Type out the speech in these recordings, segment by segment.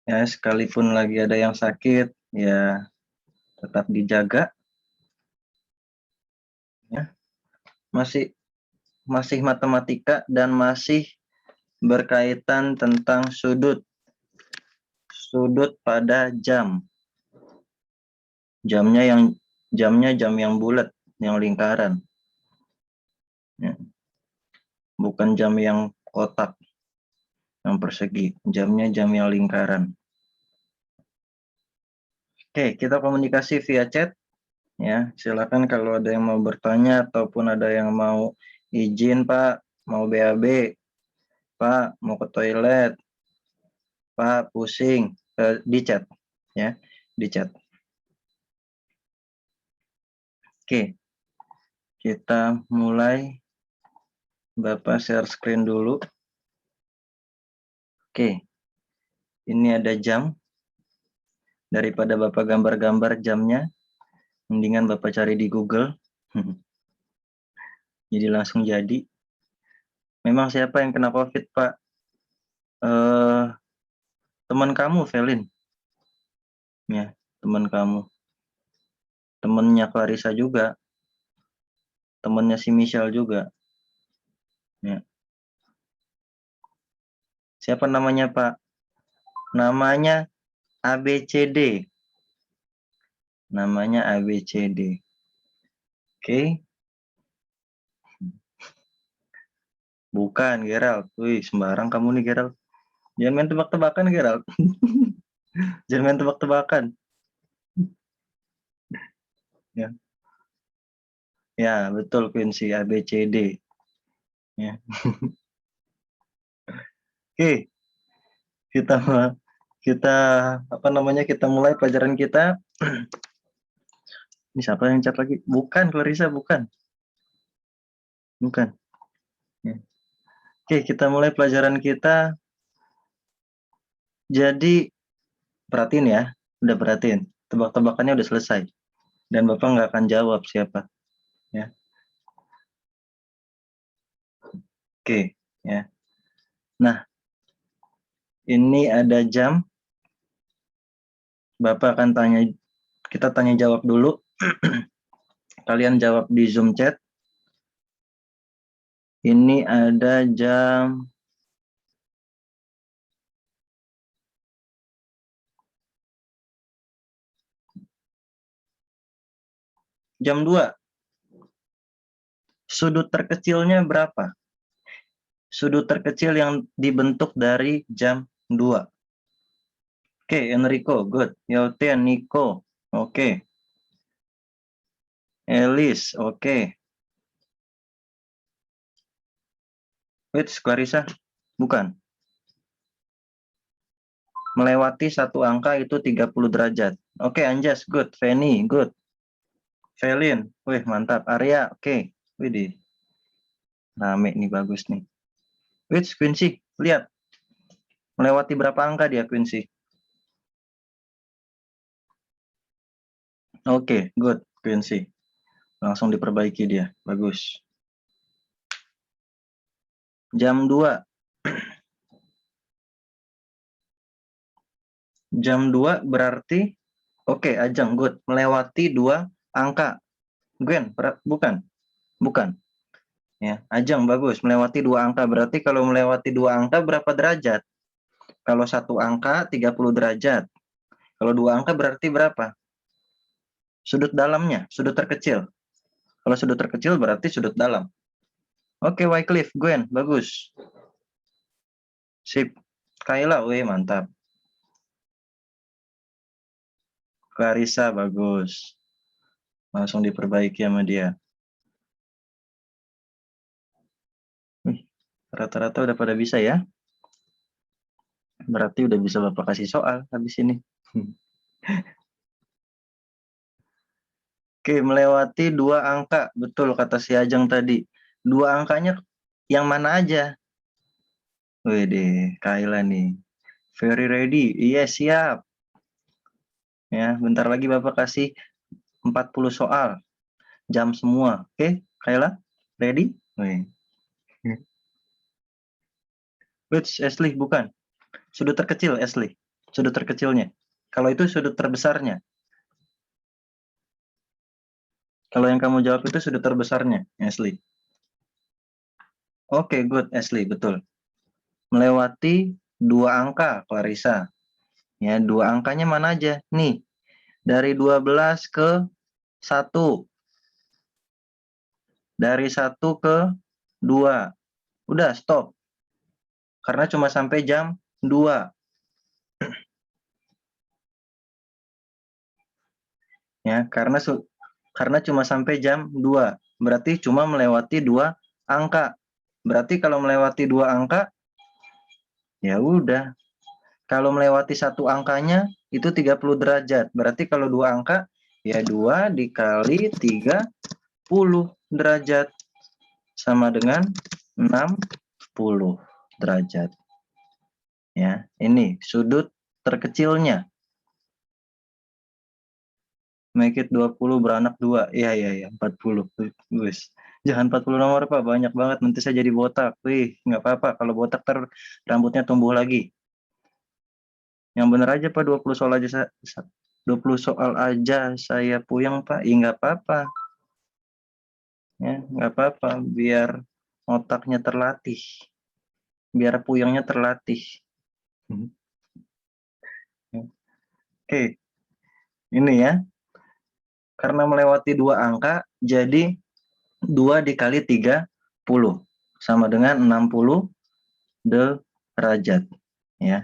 Ya, sekalipun lagi ada yang sakit, ya tetap dijaga. Ya, masih masih matematika dan masih berkaitan tentang sudut pada jam. Jamnya jam yang bulat, yang lingkaran. Ya, bukan jam yang kotak, yang persegi. Jamnya jam yang lingkaran. Oke, kita komunikasi via chat. Ya, silakan kalau ada yang mau bertanya ataupun ada yang mau izin, Pak, mau BAB, Pak, mau ke toilet, Pak, pusing, di chat, ya, di chat. Oke, kita mulai. Bapak share screen dulu. Oke, ini ada jam. Daripada Bapak gambar-gambar jamnya, mendingan Bapak cari di Google. Jadi langsung jadi. Memang siapa yang kena COVID, Pak? Teman kamu, Velin. Ya, teman kamu. Temannya Clarissa juga. Temannya si Michelle juga. Ya. Siapa namanya, Pak? Namanya ABCD. Namanya ABCD. Oke. Bukan, Gerald. Wih, sembarang kamu nih, Gerald. Jangan main tebak-tebakan, Gerald. Jangan main tebak-tebakan. Ya. Ya, betul, Quincy. ABCD. Ya. Oke. Kita kita apa namanya? Kita mulai pelajaran kita. Ini siapa yang chat lagi? Bukan, Clarissa, bukan. Bukan. Ya. Oke, kita mulai pelajaran kita. Jadi, perhatiin ya. Udah perhatiin. Tebak-tebakannya udah selesai. Dan Bapak nggak akan jawab siapa. Ya. Oke. Ya. Nah, ini ada jam. Bapak akan kita tanya jawab dulu. Kalian jawab di Zoom chat. Ini ada jam jam 2. Sudut terkecilnya berapa? Sudut terkecil yang dibentuk dari jam 2. Oke, Enrico, good. Yelten, Nico, oke. Elis, oke. Wait, Clarissa, bukan. Melewati satu angka itu 30 derajat. Oke, Anjas, good. Feni, good. Velin, wih mantap. Arya, oke. Widih, rame nih, bagus nih. Wait, Quincy, lihat. Melewati berapa angka dia, Quincy? Oke, good, Quincy. Langsung diperbaiki dia, bagus. Jam 2. Jam 2 berarti, oke, Ajeng, good. Melewati 2 angka. Gwen, bukan? Bukan. Ya, Ajeng, bagus. Melewati 2 angka. Berarti kalau melewati 2 angka berapa derajat? Kalau 1 angka 30 derajat. Kalau 2 angka berarti berapa? Sudut dalamnya, sudut terkecil. Kalau sudut terkecil berarti sudut dalam. Oke, Wycliffe, Gwen, bagus. Sip. Kayla, weh, mantap. Clarissa, bagus. Langsung diperbaiki sama dia. Rata-rata udah pada bisa ya. Berarti udah bisa Bapak kasih soal habis ini. Oke, melewati 2 angka. Betul kata si Ajeng tadi. 2 angkanya yang mana aja? Wede, Kayla nih. Very ready. Iya, siap. Ya, bentar lagi Bapak kasih 40 soal. Jam semua. Oke, Kayla? Ready? Wih. Which Ashley, bukan. Sudut terkecil, Ashley. Sudut terkecilnya. Kalau itu sudut terbesarnya. Kalau yang kamu jawab itu sudut terbesarnya, Ashley. Oke, good, Ashley, betul. Melewati 2 angka, Clarissa. Ya, 2 angkanya mana aja? Nih, dari 12 ke 1. Dari 1 ke 2. Udah, stop. Karena cuma sampai jam 2. Ya, karena cuma sampai jam 2. Berarti cuma melewati 2 angka. Berarti kalau melewati 2 angka, ya udah. Kalau melewati 1 angkanya, itu 30 derajat. Berarti kalau 2 angka, ya 2 dikali 30 derajat. Sama dengan 60 derajat. Ya, ini sudut terkecilnya. Make it 20 beranak 2. Iya, 40. Guys. Jangan 40 nomor, Pak. Banyak banget. Nanti saya jadi botak. Wih, nggak apa-apa. Kalau botak rambutnya tumbuh lagi. Yang benar aja, Pak. 20 soal aja 20 soal aja saya puyeng, Pak. Ih, nggak apa-apa. Ya, nggak apa-apa. Biar otaknya terlatih. Biar puyengnya terlatih. Oke. Ini ya. Karena melewati 2 angka, jadi 2 dikali 30 sama dengan 60 derajat. Ya.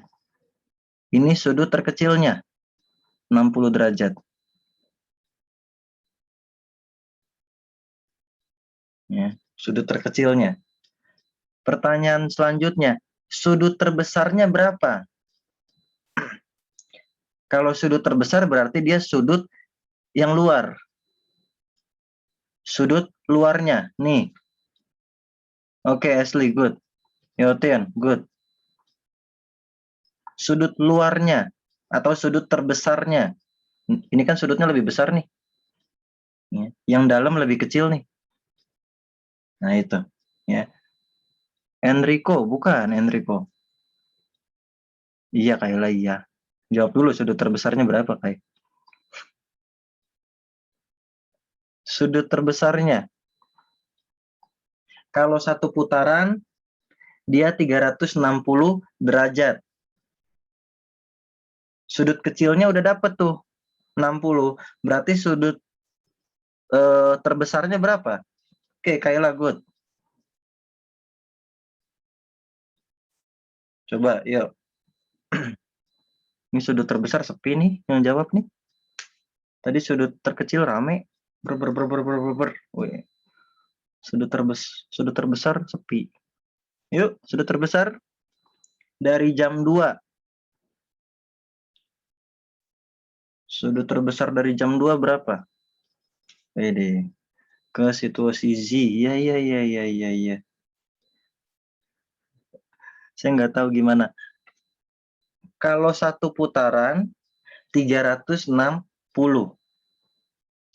Ini sudut terkecilnya, 60 derajat. Ya, sudut terkecilnya. Pertanyaan selanjutnya, sudut terbesarnya berapa? Kalau sudut terbesar berarti dia sudut yang luar. Sudut luarnya, nih. Oke, Ashley, good. Yotian, good. Sudut luarnya atau sudut terbesarnya. Ini kan sudutnya lebih besar nih. Yang dalam lebih kecil nih. Nah, itu. Ya. Enrico, bukan Enrico. Iya, Kayla, iya. Jawab dulu sudut terbesarnya berapa, Kay? Sudut terbesarnya. Kalau satu putaran, dia 360 derajat. Sudut kecilnya udah dapet tuh, 60. Berarti sudut terbesarnya berapa? Oke, Kayla, good. Coba, yuk. Ini sudut terbesar sepi nih, yang jawab nih. Tadi sudut terkecil rame. Wih. Sudut terbesar sepi. Yuk, sudut terbesar dari jam 2. Sudut terbesar dari jam 2 berapa? Pede. Ke situasi Z. Iya. Saya nggak tahu gimana. Kalau satu putaran 360.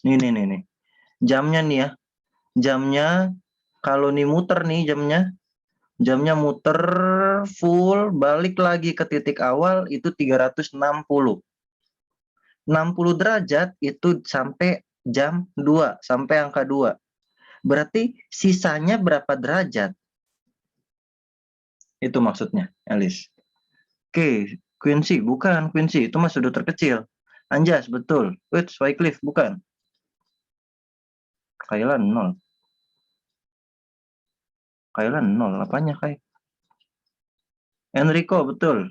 Nih. Jamnya nih ya. Jamnya kalau nih muter nih jamnya muter full balik lagi ke titik awal itu 360. 60 derajat itu sampai jam 2, sampai angka 2. Berarti sisanya berapa derajat? Itu maksudnya, Alice. Oke, Quincy, bukan Quincy, itu mah sudut terkecil. Anjas, betul. Wycliffe, bukan. Kayla 0. Kayla 0, apanya Kay? Enrico, betul.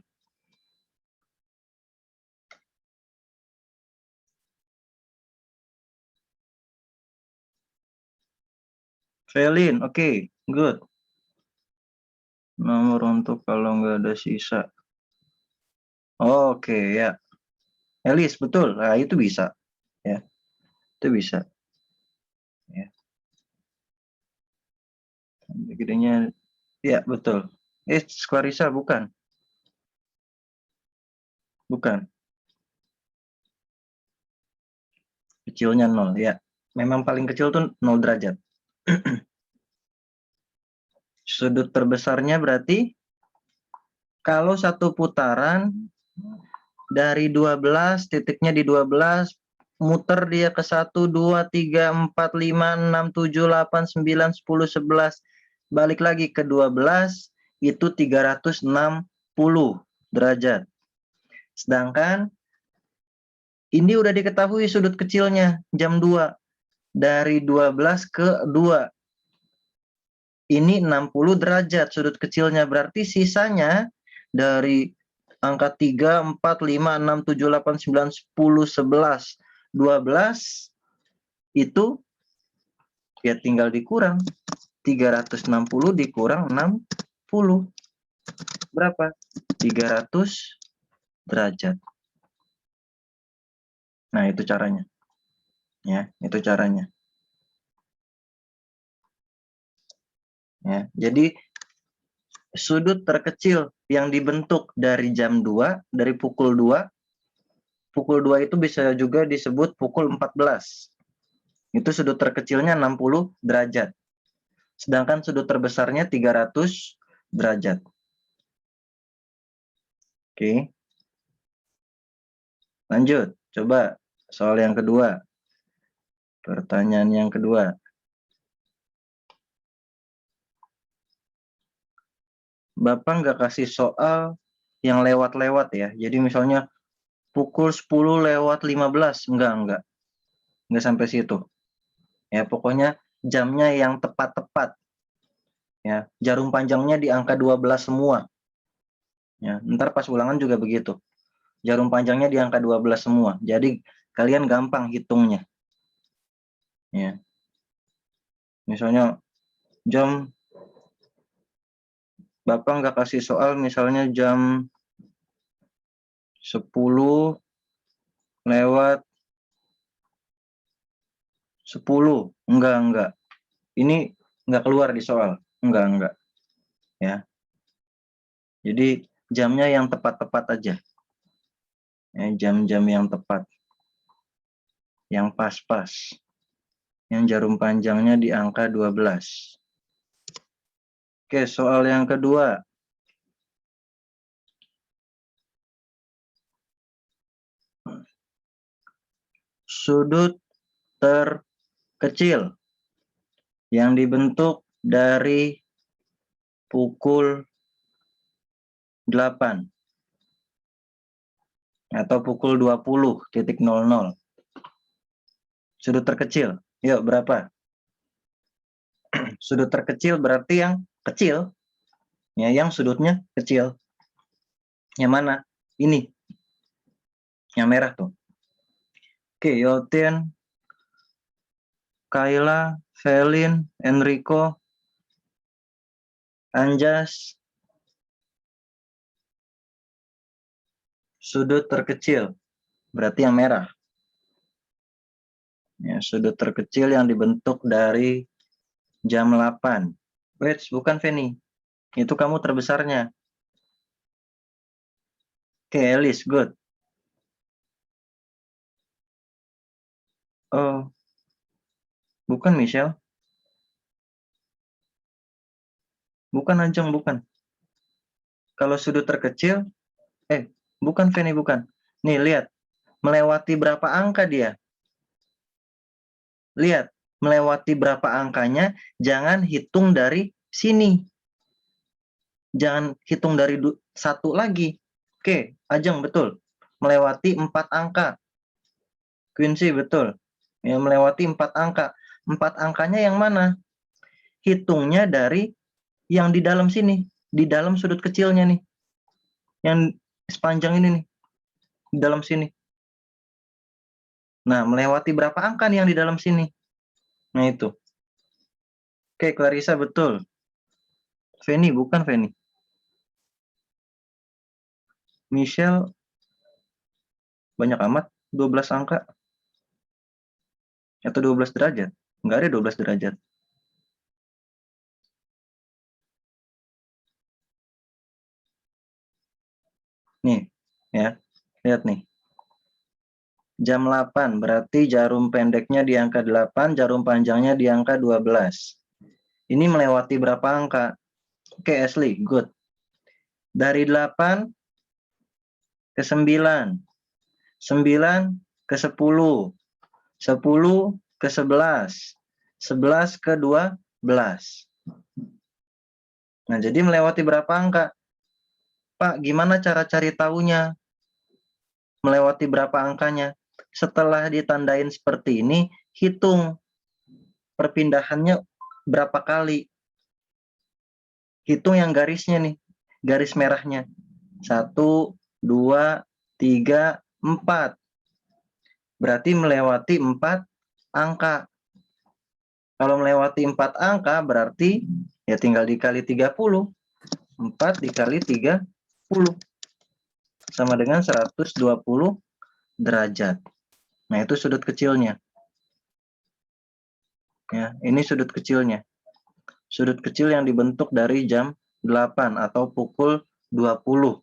Felin, oke, good. Nomor untuk kalau nggak ada sisa. Oke, ya. Elis, betul. Nah, itu bisa. Ya, itu bisa. Ya. Gedenya, ya betul. Clarissa, bukan. Bukan. Kecilnya 0, ya. Memang paling kecil tuh 0 derajat. Sudut terbesarnya berarti kalau satu putaran Dari 12, titiknya di 12, muter dia ke 1, 2, 3, 4, 5, 6, 7, 8, 9, 10, 11. Balik lagi ke 12, itu 360 derajat. Sedangkan ini udah diketahui sudut kecilnya, jam 2. Dari 12 ke 2. Ini 60 derajat sudut kecilnya. Berarti sisanya dari angka 3, 4, 5, 6, 7, 8, 9, 10, 11, 12 itu ya tinggal dikurang. 360 dikurang 60. Berapa? 300 derajat. Nah, itu caranya. Ya, itu caranya. Ya, jadi sudut terkecil yang dibentuk dari jam 2, dari pukul 2 itu bisa juga disebut pukul 14. Itu sudut terkecilnya 60 derajat. Sedangkan sudut terbesarnya 300 derajat. Oke. Lanjut. Coba soal yang kedua. Pertanyaan yang kedua. Bapak nggak kasih soal yang lewat-lewat ya. Jadi misalnya pukul 10 lewat 15. Enggak. Enggak sampai situ. Ya, pokoknya jamnya yang tepat-tepat. Ya, jarum panjangnya di angka 12 semua. Ya, ntar pas ulangan juga begitu. Jarum panjangnya di angka 12 semua. Jadi kalian gampang hitungnya. Ya. Misalnya jam Bapak nggak kasih soal misalnya jam 10 lewat 10. Enggak. Ini nggak keluar di soal. Enggak. Ya. Jadi jamnya yang tepat-tepat aja. Ya, jam-jam yang tepat. Yang pas-pas. Yang jarum panjangnya di angka 12. Oke, soal yang kedua. Sudut terkecil yang dibentuk dari pukul 8 atau pukul 20.00. Sudut terkecil. Yuk, berapa? Sudut terkecil berarti yang kecil. Ya, yang sudutnya kecil. Yang mana? Ini. Yang merah tuh. Oke, Yotin, Kayla, Velin, Enrico, Anjas. Sudut terkecil. Berarti yang merah. Ya, sudut terkecil yang dibentuk dari jam 8. Wait, bukan Feni. Itu kamu terbesarnya. Oke, Elis, good. Oh, bukan Michelle. Bukan Ajeng, bukan. Kalau sudut terkecil, bukan Feni, bukan. Nih, lihat. Melewati berapa angka dia? Lihat, melewati berapa angkanya, jangan hitung dari sini. Jangan hitung dari satu lagi. Oke, Ajeng, betul. Melewati 4 angka. Quincy, betul. Ya, melewati 4 angka. 4 angkanya yang mana? Hitungnya dari yang di dalam sini. Di dalam sudut kecilnya nih. Yang sepanjang ini nih. Di dalam sini. Nah, melewati berapa angka nih yang di dalam sini? Nah, itu. Oke, Clarissa, betul. Feni, bukan Feni. Michelle, banyak amat. 12 angka. Atau 12 derajat. Nggak ada 12 derajat. Nih, ya. Lihat nih. Jam 8, berarti jarum pendeknya di angka 8, jarum panjangnya di angka 12. Ini melewati berapa angka? Oke, Ashley, good. Dari 8 ke 9, 9 ke 10, 10 ke 11, 11 ke 12. Nah, jadi melewati berapa angka? Pak, gimana cara cari tahunya? Melewati berapa angkanya? Setelah ditandain seperti ini, hitung perpindahannya berapa kali. Hitung yang garisnya nih, garis merahnya. 1, 2, 3, 4. Berarti melewati 4 angka. Kalau melewati 4 angka berarti ya tinggal dikali 30. 4 dikali 30 sama dengan 120 derajat. Nah, itu sudut kecilnya. Ya, ini sudut kecilnya. Sudut kecil yang dibentuk dari jam 8 atau pukul 20.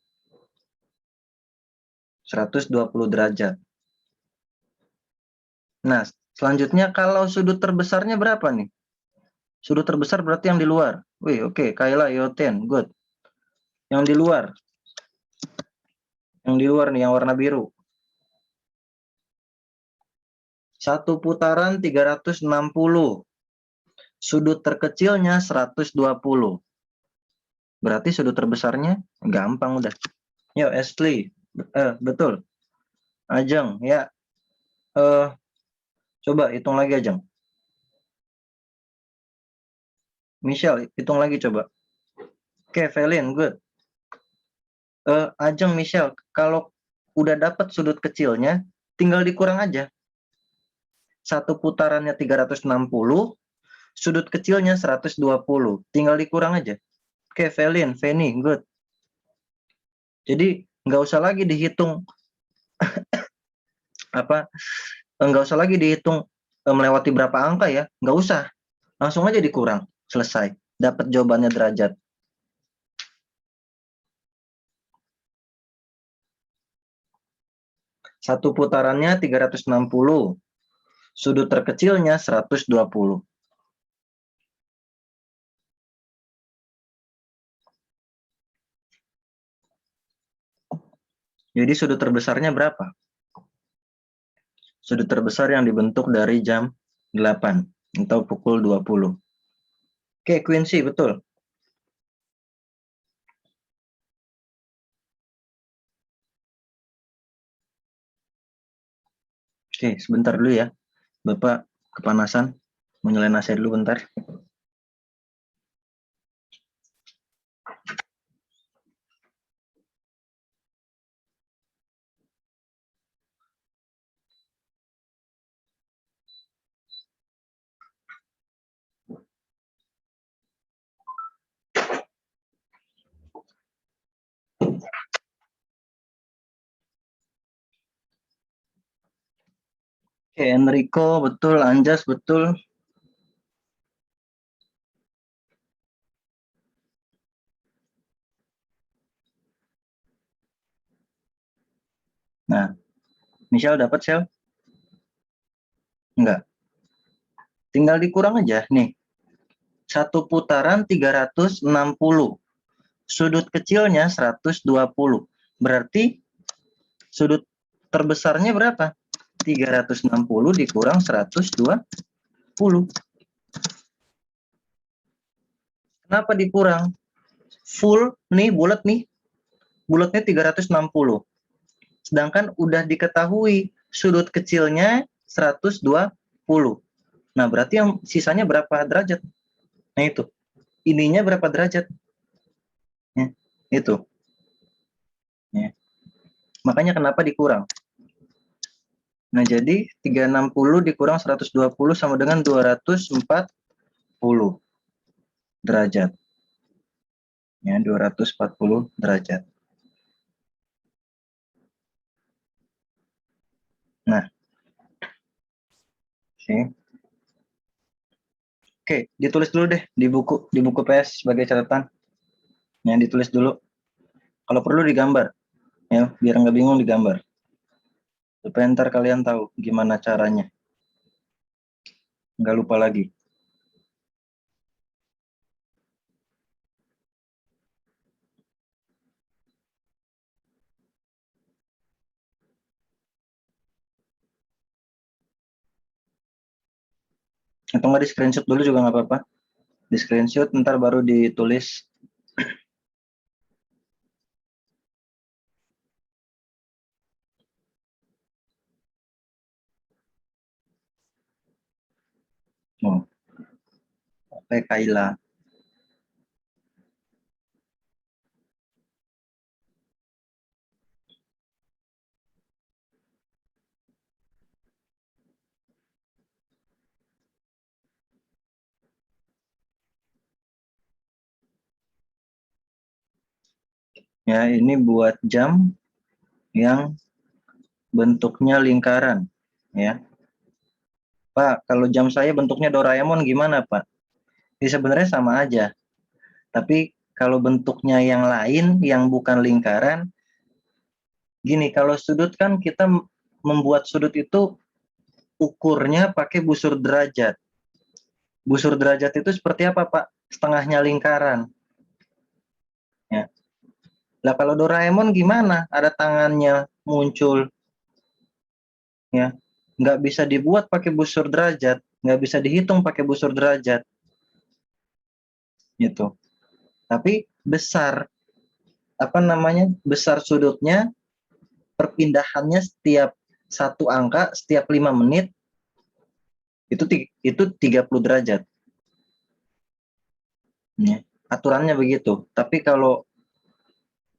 120 derajat. Nah, selanjutnya kalau sudut terbesarnya berapa nih? Sudut terbesar berarti yang di luar. Wih, oke. Kayla, Yoten, good. Yang di luar. Yang di luar nih, yang warna biru. Satu putaran 360. Sudut terkecilnya 120. Berarti sudut terbesarnya gampang udah. Yuk, Ashley. Betul. Ajeng, ya. Coba hitung lagi, Ajeng. Michelle, hitung lagi coba. Oke, Velin, good. Ajeng, Michelle, kalau udah dapat sudut kecilnya, tinggal dikurang aja. Satu putarannya 360, sudut kecilnya 120. Tinggal dikurang aja. Oke, Velin, Feni, good. Jadi, nggak usah lagi dihitung nggak usah lagi dihitung melewati berapa angka ya, nggak usah. Langsung aja dikurang, selesai. Dapat jawabannya derajat. Satu putarannya 360. Sudut terkecilnya 120. Jadi sudut terbesarnya berapa? Sudut terbesar yang dibentuk dari jam 8 atau pukul 20. Oke, Quincy, betul. Oke, sebentar dulu ya. Bapak kepanasan. Mau nyalain AC dulu bentar. Oke, Enrico, betul. Anjas, betul. Nah, Michelle dapat, Sel? Enggak. Tinggal dikurang aja. Nih, satu putaran 360. Sudut kecilnya 120. Berarti sudut terbesarnya berapa? 360 dikurang 120. Kenapa dikurang? Full nih, bulat nih. Bulatnya 360. Sedangkan udah diketahui sudut kecilnya 120. Nah, berarti yang sisanya berapa derajat? Nah, itu. Ininya berapa derajat? Ya, itu. Ya. Makanya kenapa dikurang? Nah, jadi 360 dikurang 120 sama dengan 240 derajat. Ya, 240 derajat. Nah, oke. Oke, ditulis dulu deh di buku PS sebagai catatan. Ya, ditulis dulu. Kalau perlu digambar, ya, biar nggak bingung digambar. Supaya ntar kalian tahu gimana caranya. Nggak lupa lagi. Atau nggak di screenshot dulu juga nggak apa-apa. Di screenshot ntar baru ditulis. Oh, pakai Kaila. Ya, ini buat jam yang bentuknya lingkaran. Ya, Pak, kalau jam saya bentuknya Doraemon gimana, Pak? Ya, sebenarnya sama aja. Tapi kalau bentuknya yang lain, yang bukan lingkaran, gini, kalau sudut kan kita membuat sudut itu ukurnya pakai busur derajat. Busur derajat itu seperti apa, Pak? Setengahnya lingkaran. Ya. Lah kalau Doraemon gimana? Ada tangannya muncul, ya. Nggak bisa dibuat pakai busur derajat, nggak bisa dihitung pakai busur derajat, gitu. Tapi besar, apa namanya? Besar sudutnya, perpindahannya setiap satu angka setiap 5 menit itu 30 derajat. Ya. Aturannya begitu. Tapi kalau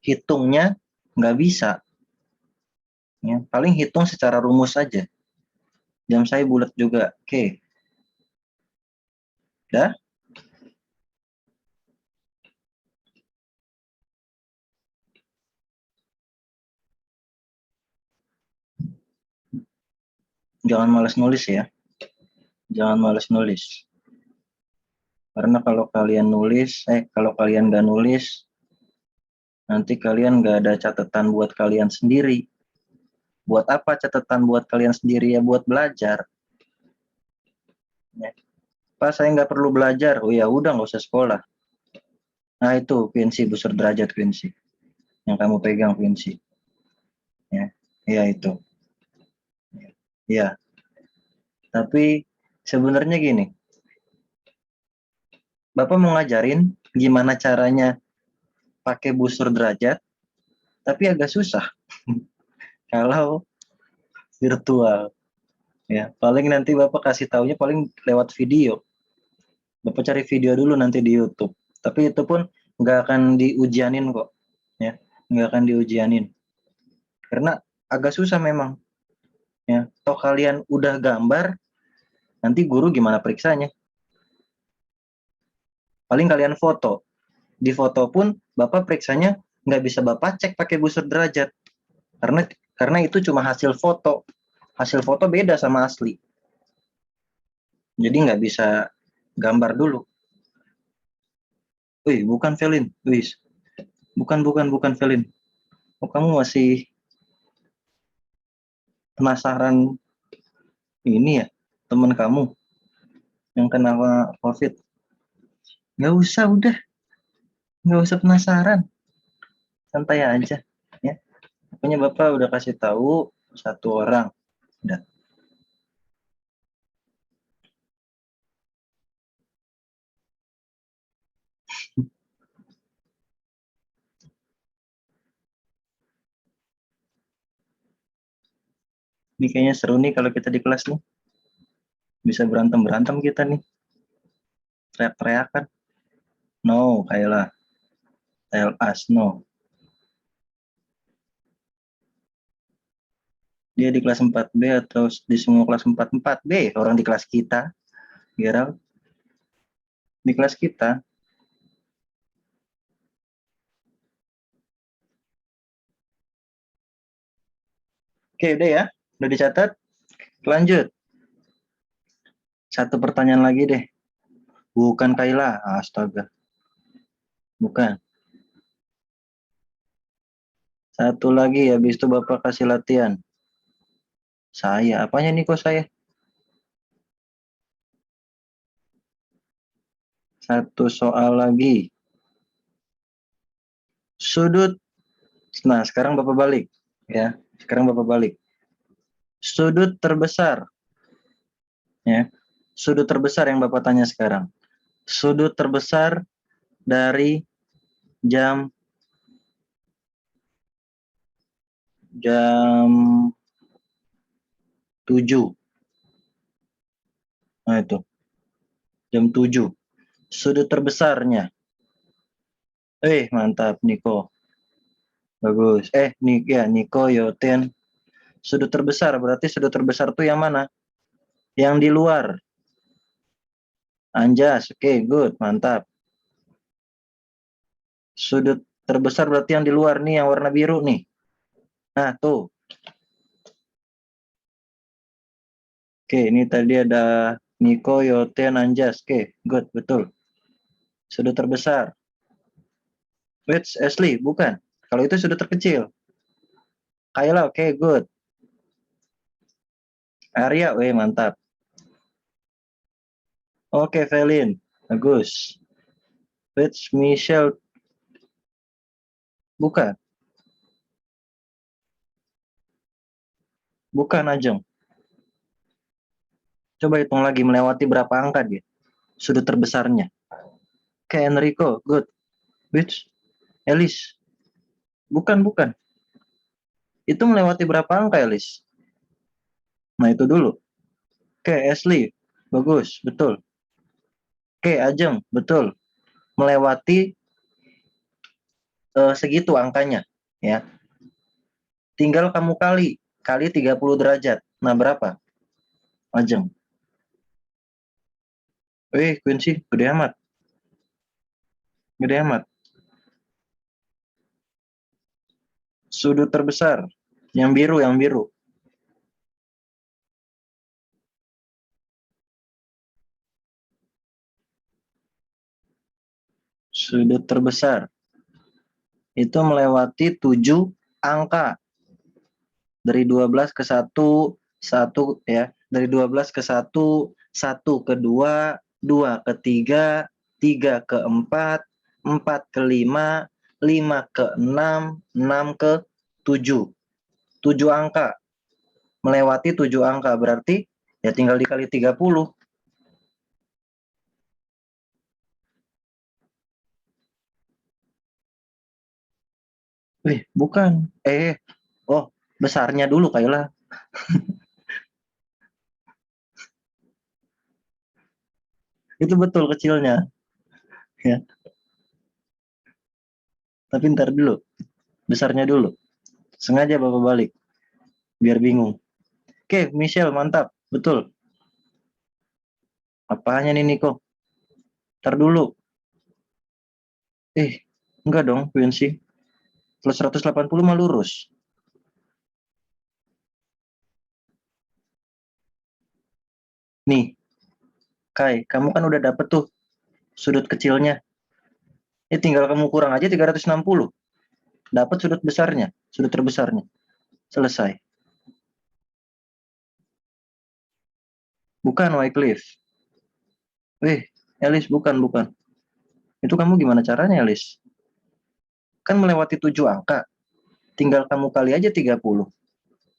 hitungnya nggak bisa. Ya. Paling hitung secara rumus saja. Jam saya bulat juga. Oke. Dah? Jangan malas nulis ya. Jangan malas nulis. Karena kalau kalian nggak nulis, nanti kalian nggak ada catatan buat kalian sendiri. Buat apa catatan buat kalian sendiri ya? Buat belajar. Ya. Pak, saya nggak perlu belajar. Oh ya udah, nggak usah sekolah. Nah itu Quincy, busur derajat Quincy. Yang kamu pegang Quincy. Ya, ya itu. Ya, tapi sebenarnya gini, Bapak mau ngajarin gimana caranya pakai busur derajat, tapi agak susah kalau virtual. Ya, paling nanti Bapak kasih taunya paling lewat video. Bapak cari video dulu nanti di YouTube. Tapi itu pun nggak akan diujianin kok. Ya, nggak akan diujianin. Karena agak susah memang. Ya, toh kalian udah gambar, nanti guru gimana periksanya? Paling kalian foto. Di foto pun Bapak periksanya nggak bisa Bapak cek pakai busur derajat. Karena itu cuma hasil foto. Hasil foto beda sama asli. Jadi nggak bisa gambar dulu. Wih, bukan Velin. Wih, bukan Velin. Oh, kamu masih penasaran ini ya, teman kamu yang kena COVID? Nggak usah, udah. Nggak usah penasaran. Santai aja. Ya. Pokoknya Bapak udah kasih tahu satu orang. Udah. Ini kayaknya seru nih kalau kita di kelas nih. Bisa berantem-berantem kita nih. Teriak-teriakan. No, Kayla. Tell us no. Dia di kelas 4B atau di semua kelas 4B? Orang di kelas kita. Gerald. Di kelas kita. Oke, udah ya. Udah dicatat. Lanjut. Satu pertanyaan lagi deh. Bukan Kayla. Astaga. Bukan. Satu lagi, habis itu Bapak kasih latihan. Saya. Apanya nih kok saya? Satu soal lagi. Sudut. Nah, sekarang Bapak balik. Ya. Sekarang Bapak balik. Sudut terbesar. Ya. Sudut terbesar yang Bapak tanya sekarang. Sudut terbesar dari jam 7. Nah itu, jam 7. Sudut terbesarnya. Mantap Niko. Bagus. Niko, Yoten. Sudut terbesar, berarti sudut terbesar tuh yang mana? Yang di luar. Anjas, oke, good, mantap. Sudut terbesar berarti yang di luar nih, yang warna biru nih. Nah, tuh. Oke, ini tadi ada Niko, Yoten, Anjas. Oke, good, betul. Sudut terbesar. Wait, Ashley, bukan. Kalau itu sudut terkecil. Kayla, oke, good. Arya, mantap. Oke, Velin, bagus. Wait, Michelle, bukan. Bukan, Ajeng. Coba hitung lagi melewati berapa angka dia. Sudut terbesarnya. Oke, Enrico, good. Wait, Elis. Bukan. Itu melewati berapa angka, Elis? Nah, itu dulu. Oke, Ashley. Bagus, betul. Oke, Ajeng, betul. Melewati segitu angkanya, ya. Tinggal kamu kali 30 derajat. Nah, berapa? Ajeng. Quincy, gede amat. Gede amat. Sudut terbesar. Yang biru. Sudut terbesar. Itu melewati 7 angka. Dari 12 ke 1, 1 ya. Dari 12 ke 1, 1 ke 2, 2 ke 3, 3 ke 4, 4 ke 5, 5 ke 6, 6 ke 7. 7 angka. Melewati 7 angka. Berarti ya tinggal dikali 30. Bukan. Besarnya dulu Kayla. Itu betul kecilnya. Ya. Tapi ntar dulu. Besarnya dulu. Sengaja Bapak balik. Biar bingung. Oke, Michelle, mantap. Betul. Apanya nih, Niko? Ntar dulu. Enggak dong, Quincy. Plus 180 mah lurus. Nih, Kai, kamu kan udah dapet tuh sudut kecilnya. Tinggal kamu kurang aja 360. Dapat sudut besarnya, sudut terbesarnya. Selesai. Bukan Wycliffe. Elis, bukan. Itu kamu gimana caranya, Elis? Kan melewati 7 angka. Tinggal kamu kali aja 30.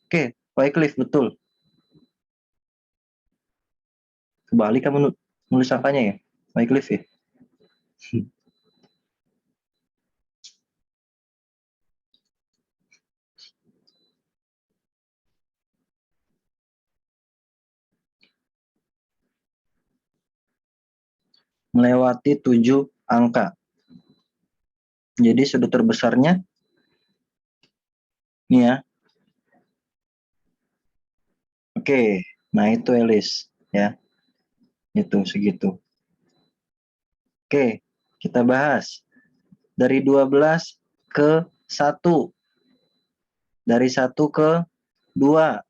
Oke, Wycliffe, betul. Kebalik kamu nulis angkanya ya? Wycliffe ya? Melewati 7 angka. Jadi sudut terbesarnya ini ya. Oke, nah itu Elis ya. Itu segitu. Oke, kita bahas. Dari 12 ke 1. Dari 1 ke 2.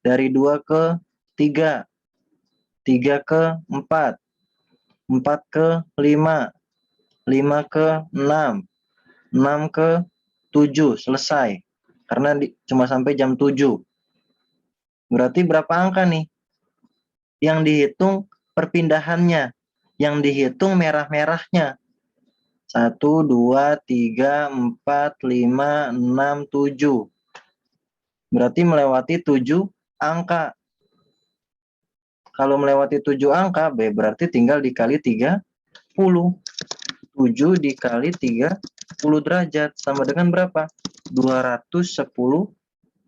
Dari 2 ke 3. 3 ke 4. 4 ke 5. 5 ke 6. 6 ke 7. Selesai. Karena cuma sampai jam 7. Berarti berapa angka nih? Yang dihitung perpindahannya. Yang dihitung merah-merahnya. 1, 2, 3, 4, 5, 6, 7. Berarti melewati 7 angka. Kalau melewati 7 angka, B berarti tinggal dikali 30. 7 dikali 30 derajat sama dengan berapa? 210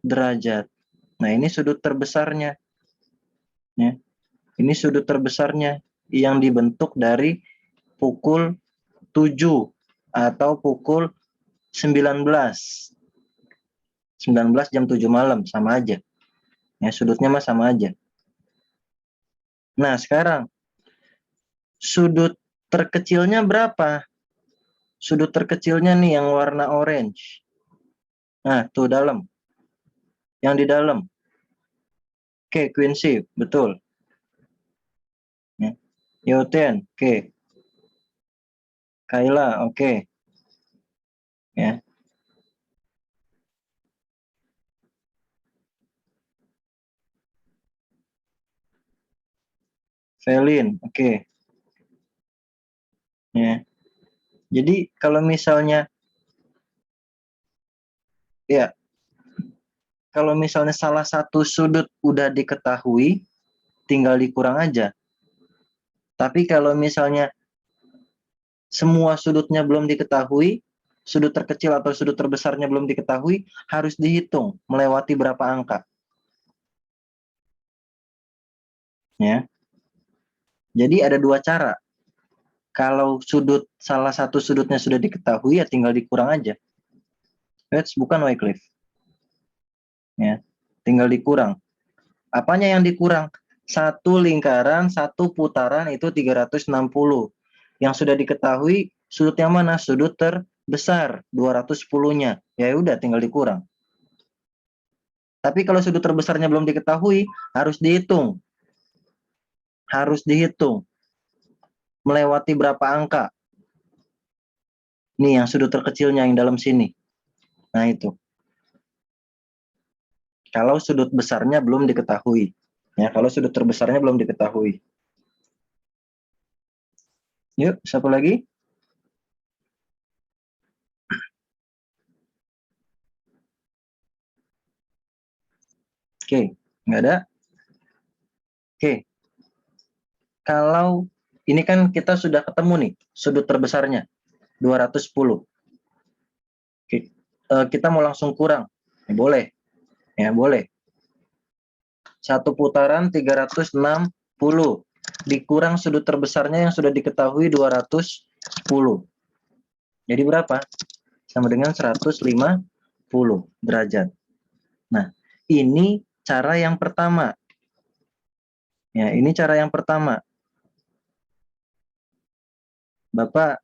derajat. Nah, ini sudut terbesarnya. Ya. Ini sudut terbesarnya yang dibentuk dari pukul 7 atau pukul 19. 19 jam 7 malam, sama aja. Ya, sudutnya mah sama aja. Nah, sekarang sudut terkecilnya berapa? Sudut terkecilnya nih yang warna orange. Nah, tuh dalam. Yang di dalam. Oke, Quincy, betul. Ya. Yoten, oke. Kayla, oke. Ya. Felin, oke. Ya. Jadi kalau misalnya ya, kalau misalnya salah satu sudut udah diketahui, tinggal dikurang aja. Tapi kalau misalnya semua sudutnya belum diketahui, sudut terkecil atau sudut terbesarnya belum diketahui, harus dihitung melewati berapa angka. Ya. Jadi ada dua cara. Kalau salah satu sudutnya sudah diketahui, ya tinggal dikurang aja. Bukan Wycliffe. Ya, tinggal dikurang. Apanya yang dikurang? Satu lingkaran, satu putaran itu 360. Yang sudah diketahui sudut yang mana? Sudut terbesar, 210-nya. Ya udah, tinggal dikurang. Tapi kalau sudut terbesarnya belum diketahui, harus dihitung. Harus dihitung. Melewati berapa angka. Nih yang sudut terkecilnya yang dalam sini. Nah itu. Kalau sudut besarnya belum diketahui. Ya, kalau sudut terbesarnya belum diketahui. Yuk, satu lagi. Oke, nggak ada. Oke, kalau ini kan kita sudah ketemu nih, sudut terbesarnya, 210. Oke, kita mau langsung kurang. Ya, boleh. Ya, boleh. Satu putaran 360. Dikurang sudut terbesarnya yang sudah diketahui 210. Jadi berapa? Sama dengan 150 derajat. Nah, ini cara yang pertama. Ya, ini cara yang pertama. Bapak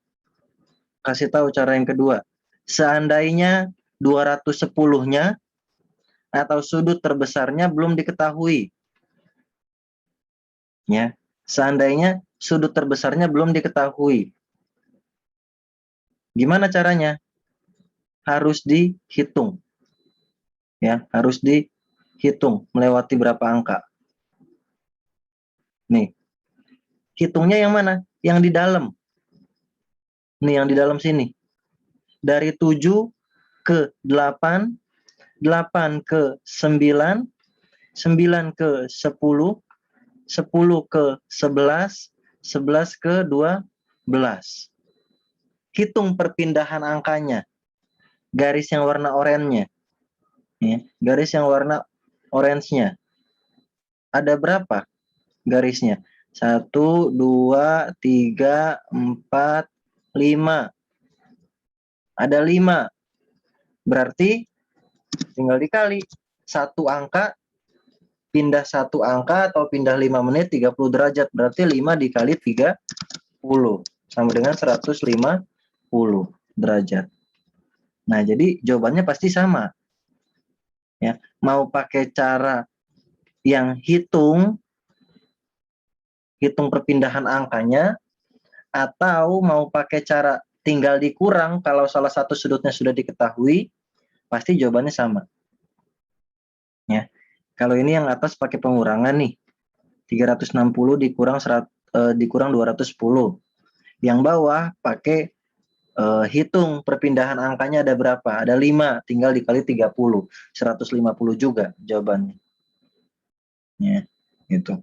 kasih tahu cara yang kedua. Seandainya 210-nya atau sudut terbesarnya belum diketahui. Ya, seandainya sudut terbesarnya belum diketahui. Gimana caranya? Harus dihitung. Ya, harus dihitung melewati berapa angka. Nih. Hitungnya yang mana? Yang di dalam. Nih, yang di dalam sini. Dari 7 ke 8, 8 ke 9, 9 ke 10, 10 ke 11, 11 ke 12. Hitung perpindahan angkanya. Garis yang warna oranye-nya. Ya, garis yang warna orange-nya. Ada berapa garisnya? 1, 2, 3, 4, 5. Ada 5. Berarti tinggal dikali. Satu angka pindah satu angka atau pindah 5 menit 30 derajat. Berarti 5 dikali 30 sama dengan 150 derajat. Nah, jadi jawabannya pasti sama. Ya, mau pakai cara yang hitung perpindahan angkanya, atau mau pakai cara tinggal dikurang kalau salah satu sudutnya sudah diketahui, pasti jawabannya sama. Ya, kalau ini yang atas pakai pengurangan nih, 360 dikurang 210. Yang bawah pakai hitung perpindahan angkanya ada berapa? Ada 5, tinggal dikali 30. 150 juga jawabannya. Ya, gitu.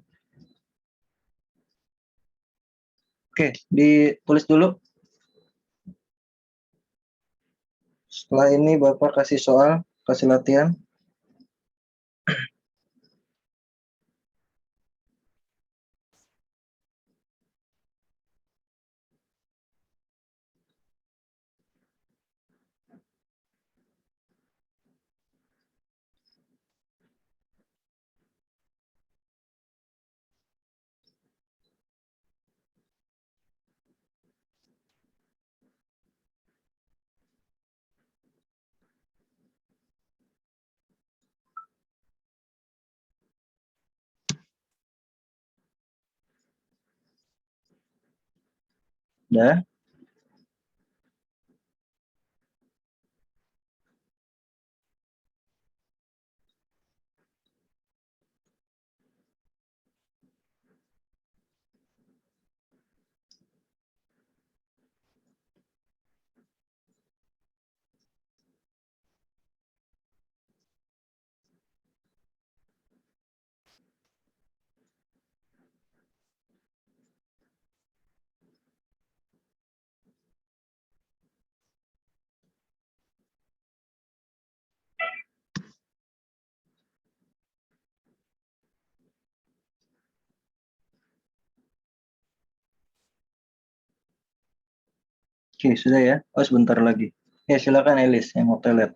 Oke, ditulis dulu. Setelah ini Bapak kasih soal, kasih latihan. Dah. Oke, sudah ya. Oh, sebentar lagi. Ya, silakan Elis yang mau toilet.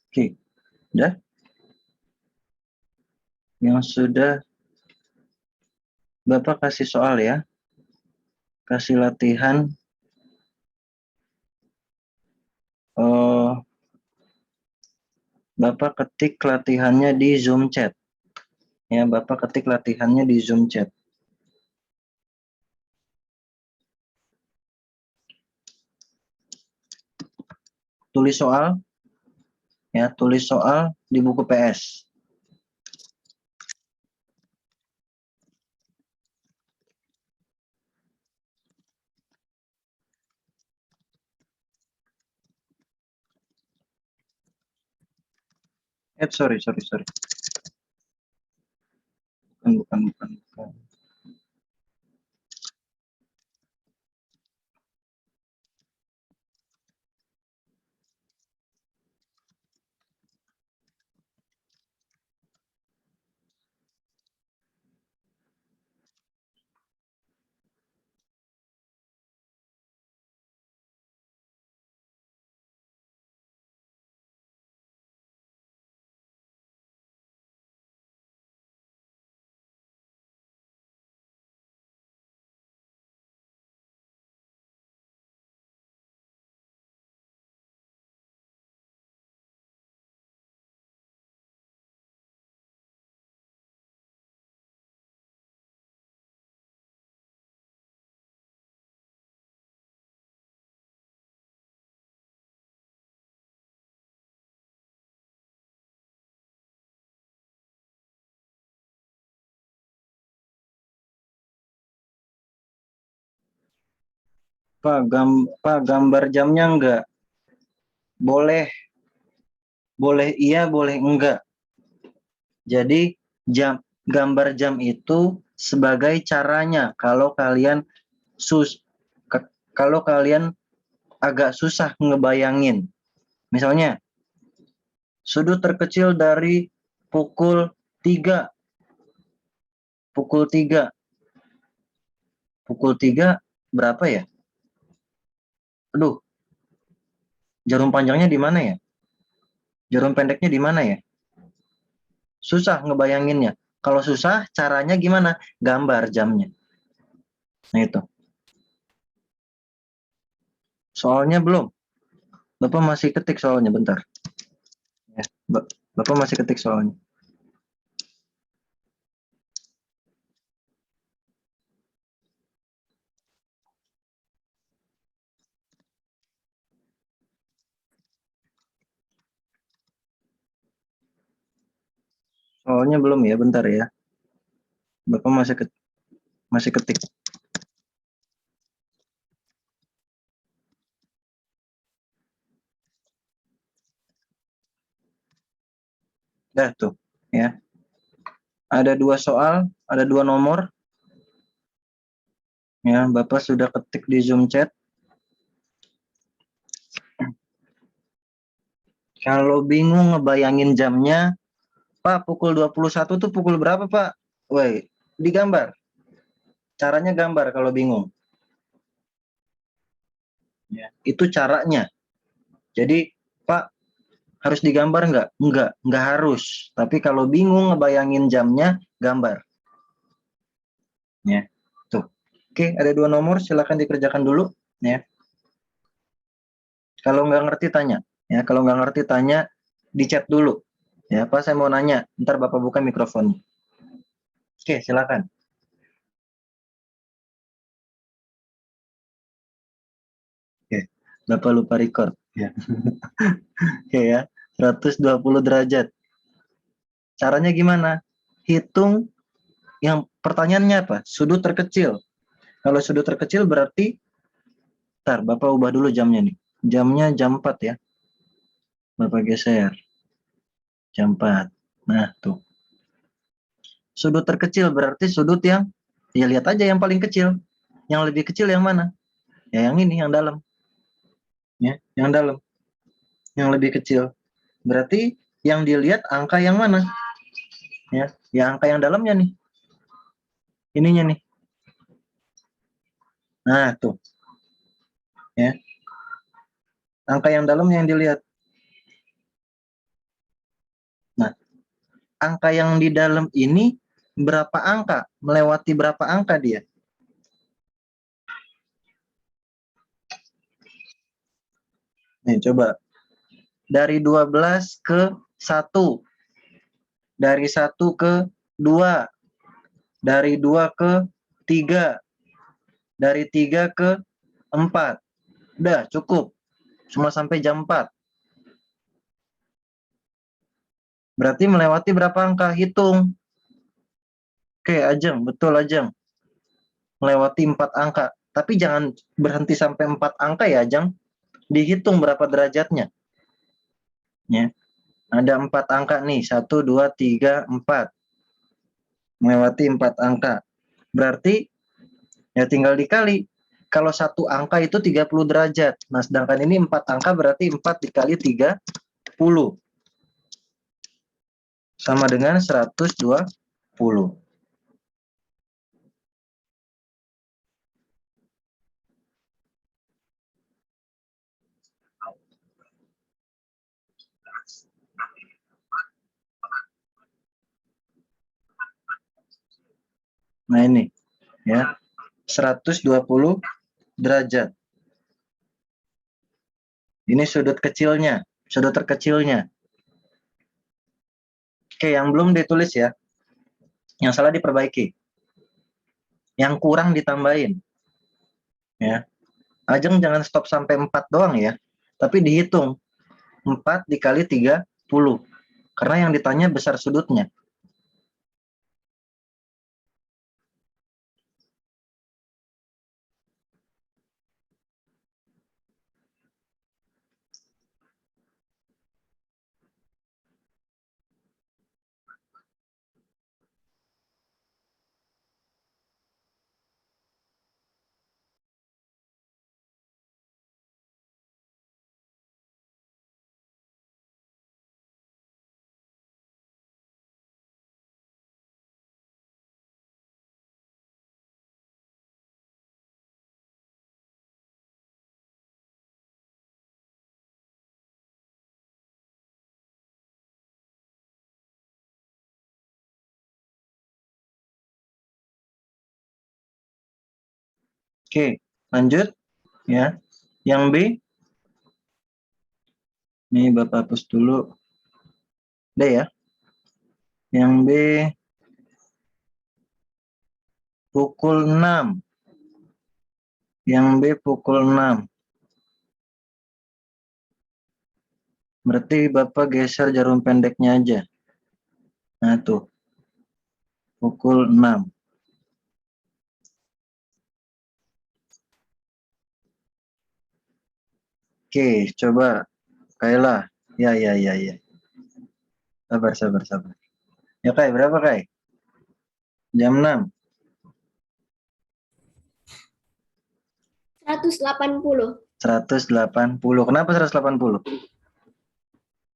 Oke, udah. Yang sudah Bapak kasih soal ya. Kasih latihan. Bapak ketik latihannya di Zoom chat. Ya, Bapak ketik latihannya di Zoom chat. Tulis soal. Ya, tulis soal di buku PS. Sorry. Bukan. Pak, gambar jamnya enggak? Boleh iya, boleh enggak. Jadi gambar jam itu sebagai caranya kalau kalian kalau kalian agak susah ngebayangin. Misalnya, sudut terkecil dari pukul 3 pukul 3. Pukul 3 berapa ya? Aduh, jarum panjangnya di mana ya? Jarum pendeknya di mana ya? Susah ngebayanginnya. Kalau susah, caranya gimana? Gambar jamnya. Nah itu. Soalnya belum. Bapak masih ketik soalnya, bentar. Ya, Bapak masih ketik soalnya. Soalnya belum ya, bentar ya. Bapak masih ketik. Dah tuh, ya. Ada 2 soal, ada 2 nomor. Ya, Bapak sudah ketik di Zoom chat. Kalau bingung ngebayangin jamnya, Pak, pukul 21 tuh pukul berapa, Pak? Woi, digambar. Caranya gambar kalau bingung. Ya, itu caranya. Jadi, Pak, harus digambar nggak? Nggak harus. Tapi kalau bingung ngebayangin jamnya, gambar. Ya, tuh. Oke, ada 2 nomor, silakan dikerjakan dulu. Ya, kalau nggak ngerti tanya. Ya, kalau nggak ngerti tanya di chat dulu. Ya, Pak, saya mau nanya. Ntar Bapak buka mikrofonnya. Oke, silakan. Oke, Bapak lupa record. Ya, oke ya. 120 derajat. Caranya gimana? Hitung yang pertanyaannya apa? Sudut terkecil. Kalau sudut terkecil berarti, ntar Bapak ubah dulu jamnya nih. Jamnya jam 4 ya. Bapak geser. Jam 4. Nah, tuh. Sudut terkecil berarti sudut yang, ya lihat aja yang paling kecil. Yang lebih kecil yang mana? Ya yang ini, yang dalam. Ya, yang dalam. Yang lebih kecil. Berarti yang dilihat angka yang mana? Ya angka yang dalamnya nih. Ininya nih. Nah, tuh. Ya. Angka yang dalam yang dilihat. Nah, angka yang di dalam ini berapa angka? Melewati berapa angka dia? Nih, coba. Dari 12 ke 1. Dari 1 ke 2. Dari 2 ke 3. Dari 3 ke 4. Udah, cukup. Cuma sampai jam 4. Berarti melewati berapa angka? Hitung. Oke, Ajeng. Betul, Ajeng. Melewati 4 angka. Tapi jangan berhenti sampai 4 angka ya, Ajeng. Dihitung berapa derajatnya. Ya. Ada 4 angka nih. 1, 2, 3, 4. Melewati 4 angka. Berarti ya tinggal dikali. Kalau satu angka itu 30 derajat. Nah, sedangkan ini 4 angka berarti 4 dikali 30. Sama dengan 120. Nah, ini ya. 120 derajat. Ini sudut kecilnya, sudut terkecilnya. Oke, yang belum ditulis ya. Yang salah diperbaiki. Yang kurang ditambahin. Ya. Ajeng jangan stop sampai 4 doang ya. Tapi dihitung. 4 dikali 30. Karena yang ditanya besar sudutnya. Oke, lanjut ya. Yang B, nih Bapak hapus dulu. D ya. Yang B pukul 6. Yang B pukul 6. Berarti Bapak geser jarum pendeknya aja. Nah, tuh. Pukul 6. Oke, coba. Kayla. Ya, ya, ya, ya. Sabar, sabar, sabar. Ya, Kai, berapa, Kai? Jam 6. 180. 180. Kenapa 180?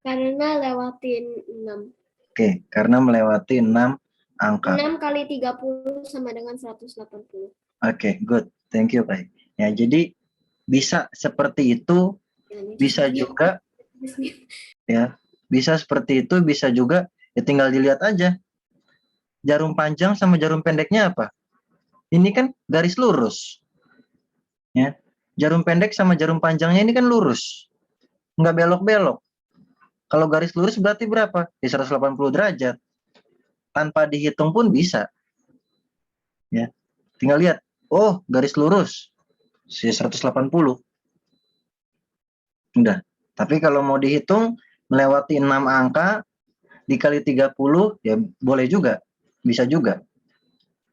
Karena lewatin 6. Oke, karena melewati 6 angka. 6 kali 30 sama dengan 180. Oke, good. Thank you, Kai. Ya, jadi bisa seperti itu, bisa juga ya. Bisa seperti itu, bisa juga ya tinggal dilihat aja. Jarum panjang sama jarum pendeknya apa? Ini kan garis lurus. Ya. Jarum pendek sama jarum panjangnya ini kan lurus. Nggak belok-belok. Kalau garis lurus berarti berapa? Di 180 derajat. Tanpa dihitung pun bisa. Ya. Tinggal lihat. Oh, garis lurus. 180. Udah. Tapi kalau mau dihitung melewati 6 angka dikali 30 ya boleh juga. Bisa juga.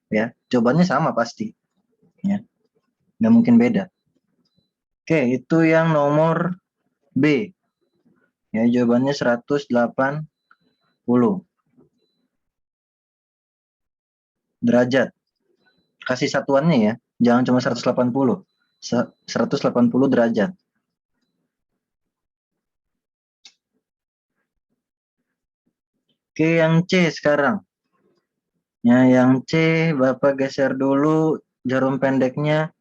Ya, jawabannya sama pasti. Ya. Nggak mungkin beda. Oke, itu yang nomor B. Ya, jawabannya 180 derajat. Kasih satuannya ya, jangan cuma 180. 180 derajat. Oke, yang C sekarang. Ya, yang C Bapak geser dulu jarum pendeknya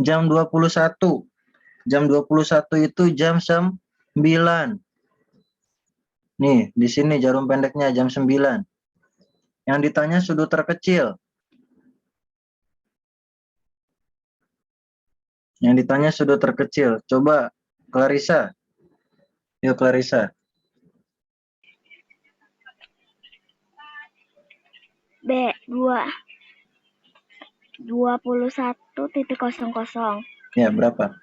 jam 21. Jam 21 itu jam 9. Nih, di sini jarum pendeknya jam 9. Yang ditanya sudut terkecil. Yang ditanya sudut terkecil. Coba Clarissa. Yuk Clarissa. B 21.00. Ya, berapa?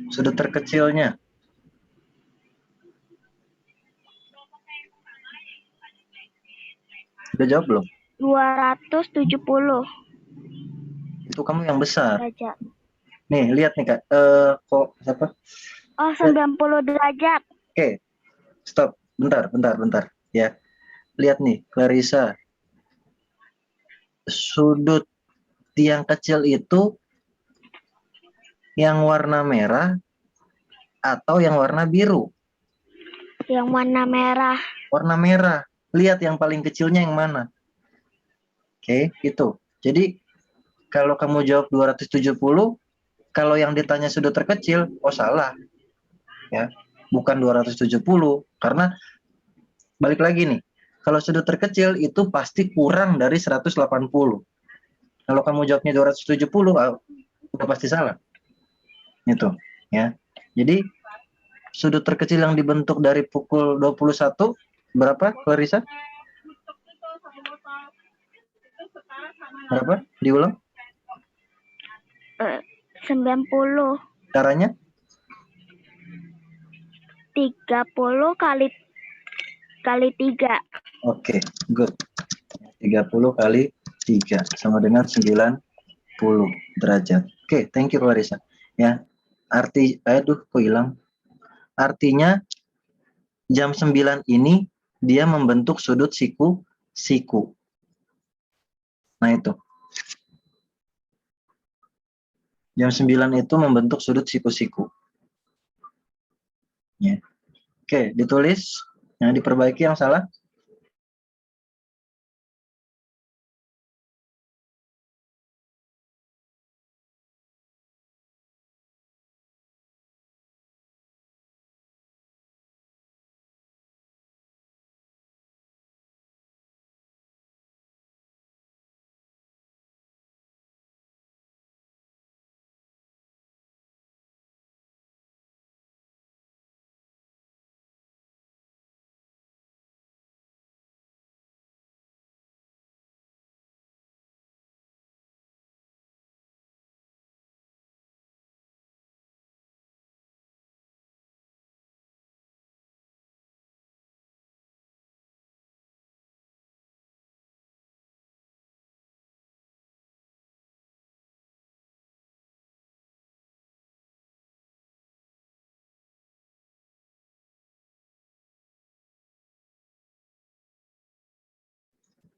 Sudut terkecilnya. Udah jawab belum? 270 Itu kamu yang besar. derajat. Nih, lihat nih Kak. Kok siapa? Oh, 90 derajat. Oke, stop. Bentar. Ya, lihat nih, Clarissa. Sudut tiang kecil itu yang warna merah atau yang warna biru? Yang warna merah. Warna merah. Lihat yang paling kecilnya yang mana. Oke, itu. Jadi, kalau kamu jawab 270, kalau yang ditanya sudut terkecil, oh salah. Ya, bukan 270. Karena, balik lagi nih, kalau sudut terkecil itu pasti kurang dari 180. Kalau kamu jawabnya 270, udah pasti salah. Itu, ya. Jadi, sudut terkecil yang dibentuk dari pukul 21 berapa, Clarissa? Berapa? Diulang. 90. Caranya? 30 kali 3. Oke, good. 30 kali 3 sama dengan 90 derajat. Oke, thank you Clarissa. Ya. Aduh, kok hilang? Artinya jam 9 ini dia membentuk sudut siku. Nah, itu. Jam 9 itu membentuk sudut siku-siku. Ya. Oke, ditulis. Yang diperbaiki yang salah.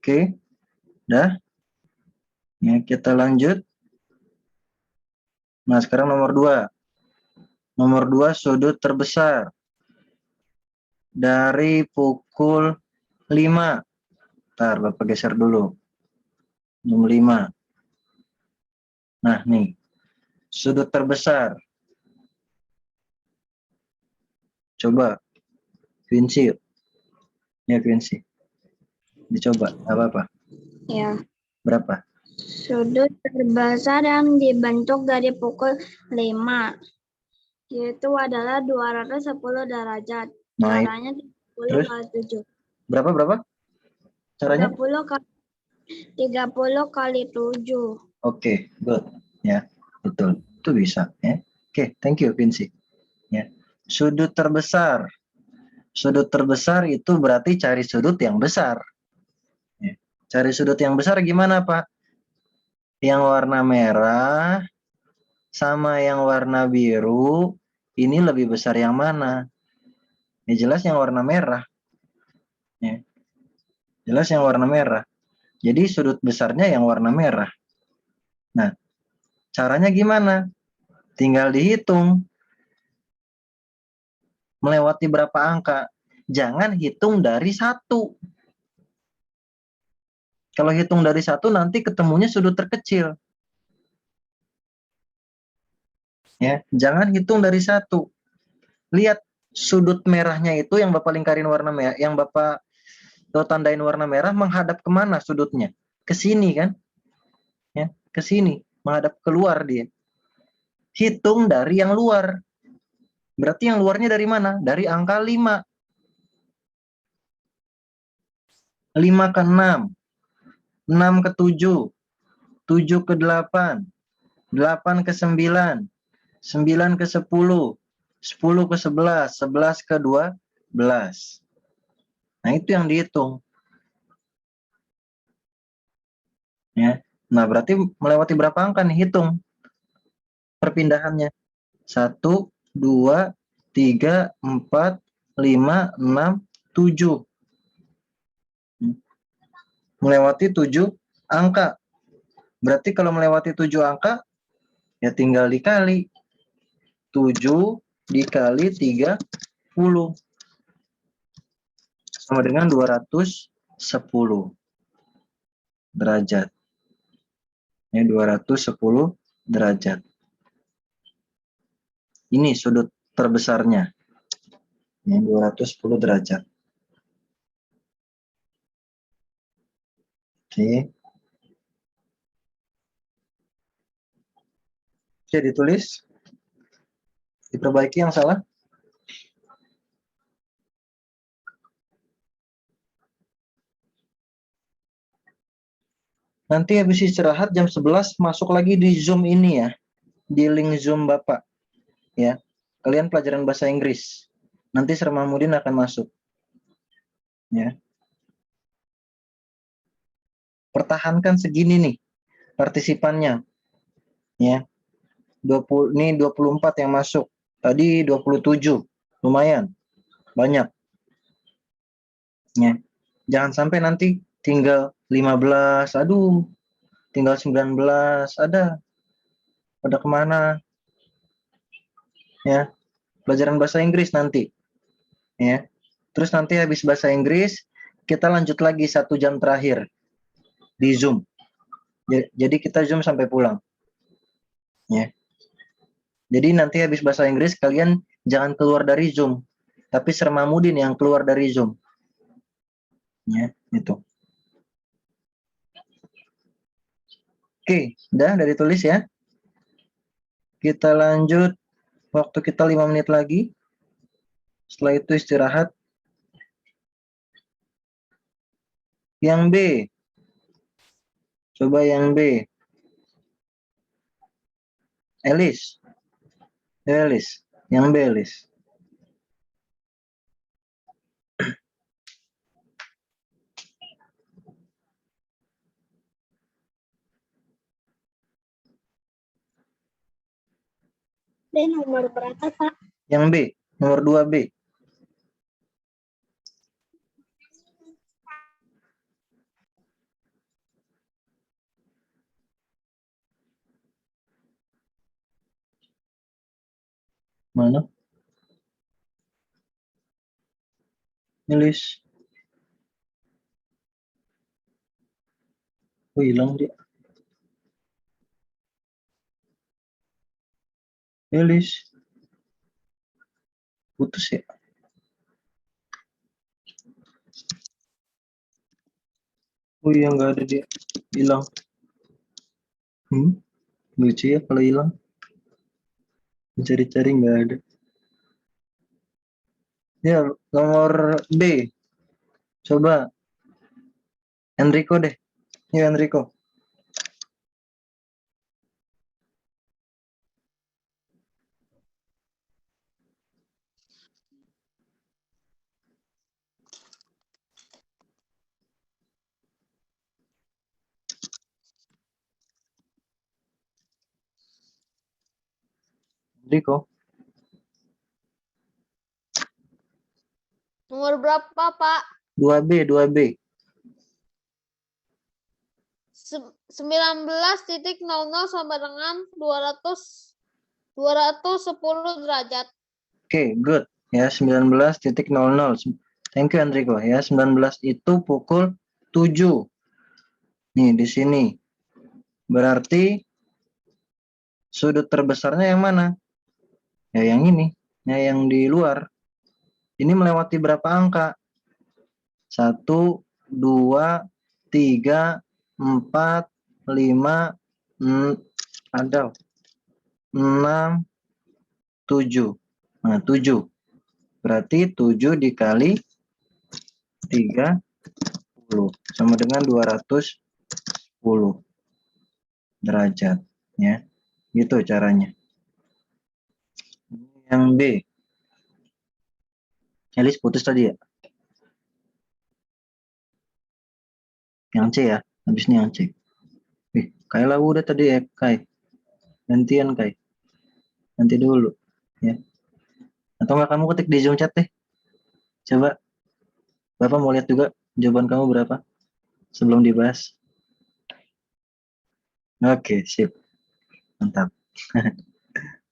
Oke, dah. Ya, kita lanjut. Nah, sekarang nomor 2. Nomor 2, sudut terbesar. Dari pukul 5. Bentar, Bapak geser dulu. Jam 5. Nah, nih. Sudut terbesar. Coba. Quincy. Ya, Quincy. Dicoba. Apa-apa. Ya. Berapa? Sudut terbesar yang dibentuk dari pukul 5 yaitu adalah 210 derajat. Nah, Caranya 30 terus? kali 7. Berapa? Caranya? 30 kali 7. Oke, good. Ya, betul. Itu bisa. Ya. Oke, thank you, Quincy. Ya. Sudut terbesar. Sudut terbesar itu berarti cari sudut yang besar. Ya. Cari sudut yang besar gimana, Pak? Yang warna merah sama yang warna biru, ini lebih besar yang mana? Ya jelas yang warna merah. Ya. Jelas yang warna merah. Jadi sudut besarnya yang warna merah. Nah, caranya gimana? Tinggal dihitung. Melewati berapa angka? Jangan hitung dari 1. Kalau hitung dari 1 nanti ketemunya sudut terkecil. Ya, jangan hitung dari 1. Lihat sudut merahnya itu yang Bapak lingkarin warna merah, yang Bapak tandain warna merah menghadap kemana sudutnya? Ke sini kan? Ya, ke sini, menghadap keluar dia. Hitung dari yang luar. Berarti yang luarnya dari mana? Dari angka 5. 5 ke 6. 6 ke 7. 7 ke 8. 8 ke 9. 9 ke 10. 10 ke 11. 11 ke 12. Nah, itu yang dihitung. Ya. Nah, berarti melewati berapa angka nih? Hitung perpindahannya. 1, 2, 3, 4, 5, 6, 7. Melewati 7 angka. Berarti kalau melewati 7 angka, ya tinggal dikali. 7 dikali 30. Sama dengan 210 derajat. Ini 210 derajat. Ini sudut terbesarnya. Ini 210 derajat. Oke. Oke, ditulis. Diperbaiki yang salah. Nanti habis istirahat jam 11 masuk lagi di Zoom ini ya. Di link Zoom Bapak. Ya. Kalian pelajaran bahasa Inggris. Nanti Sir Mahmudin akan masuk. Ya. Pertahankan segini nih partisipannya. Ya. 20 ini 24 yang masuk. Tadi 27. Lumayan. Banyak. Ya. Jangan sampai nanti tinggal 15. Aduh. Tinggal 19. Ada. Pada kemana? Ya. Pelajaran bahasa Inggris nanti. Ya. Terus nanti habis bahasa Inggris, kita lanjut lagi 1 jam terakhir di Zoom. Jadi kita Zoom sampai pulang. Ya. Jadi nanti habis bahasa Inggris, kalian jangan keluar dari Zoom. Tapi Sir Mahmudin yang keluar dari Zoom. Ya, itu. Oke, udah dari tulis ya. Kita lanjut. Waktu kita 5 menit lagi. Setelah itu istirahat. Yang B. Coba yang B. Elis. Elis. Yang B, Elis. Dan nomor berapa, Pak? Yang B. Nomor 2B. Mana? Elis. Oh, hilang dia. Elis. Putus ya? Oh iya, nggak ada dia. Hilang. Lucu ya kalau hilang. Mencari-cari nggak ada. Ya, nomor B. Coba Enrico deh. Ya, Enrico. Enrico. Nomor berapa, Pak? 2B, 2B. 19.00 sama dengan 210 derajat. Oke, good. Ya, 19.00. Thank you, Enrico. Ya, 19 itu pukul 7. Nih, di sini. Berarti sudut terbesarnya yang mana? Ya, yang ini. Ya, yang di luar. Ini melewati berapa angka? 1, 2, 3, 4, 5, ada 6, 7. Nah, 7. Berarti 7 dikali 30 sama dengan 210 derajat. Ya, gitu caranya. Yang B. Elis putus tadi ya? Yang C ya? Habis ini yang C. Kayla udah tadi ya, Kai. Gantian, Kai. Nanti dulu. Ya. Atau nggak kamu ketik di Zoom chat deh. Coba. Bapak mau lihat juga jawaban kamu berapa sebelum dibahas. Oke, sip. Mantap.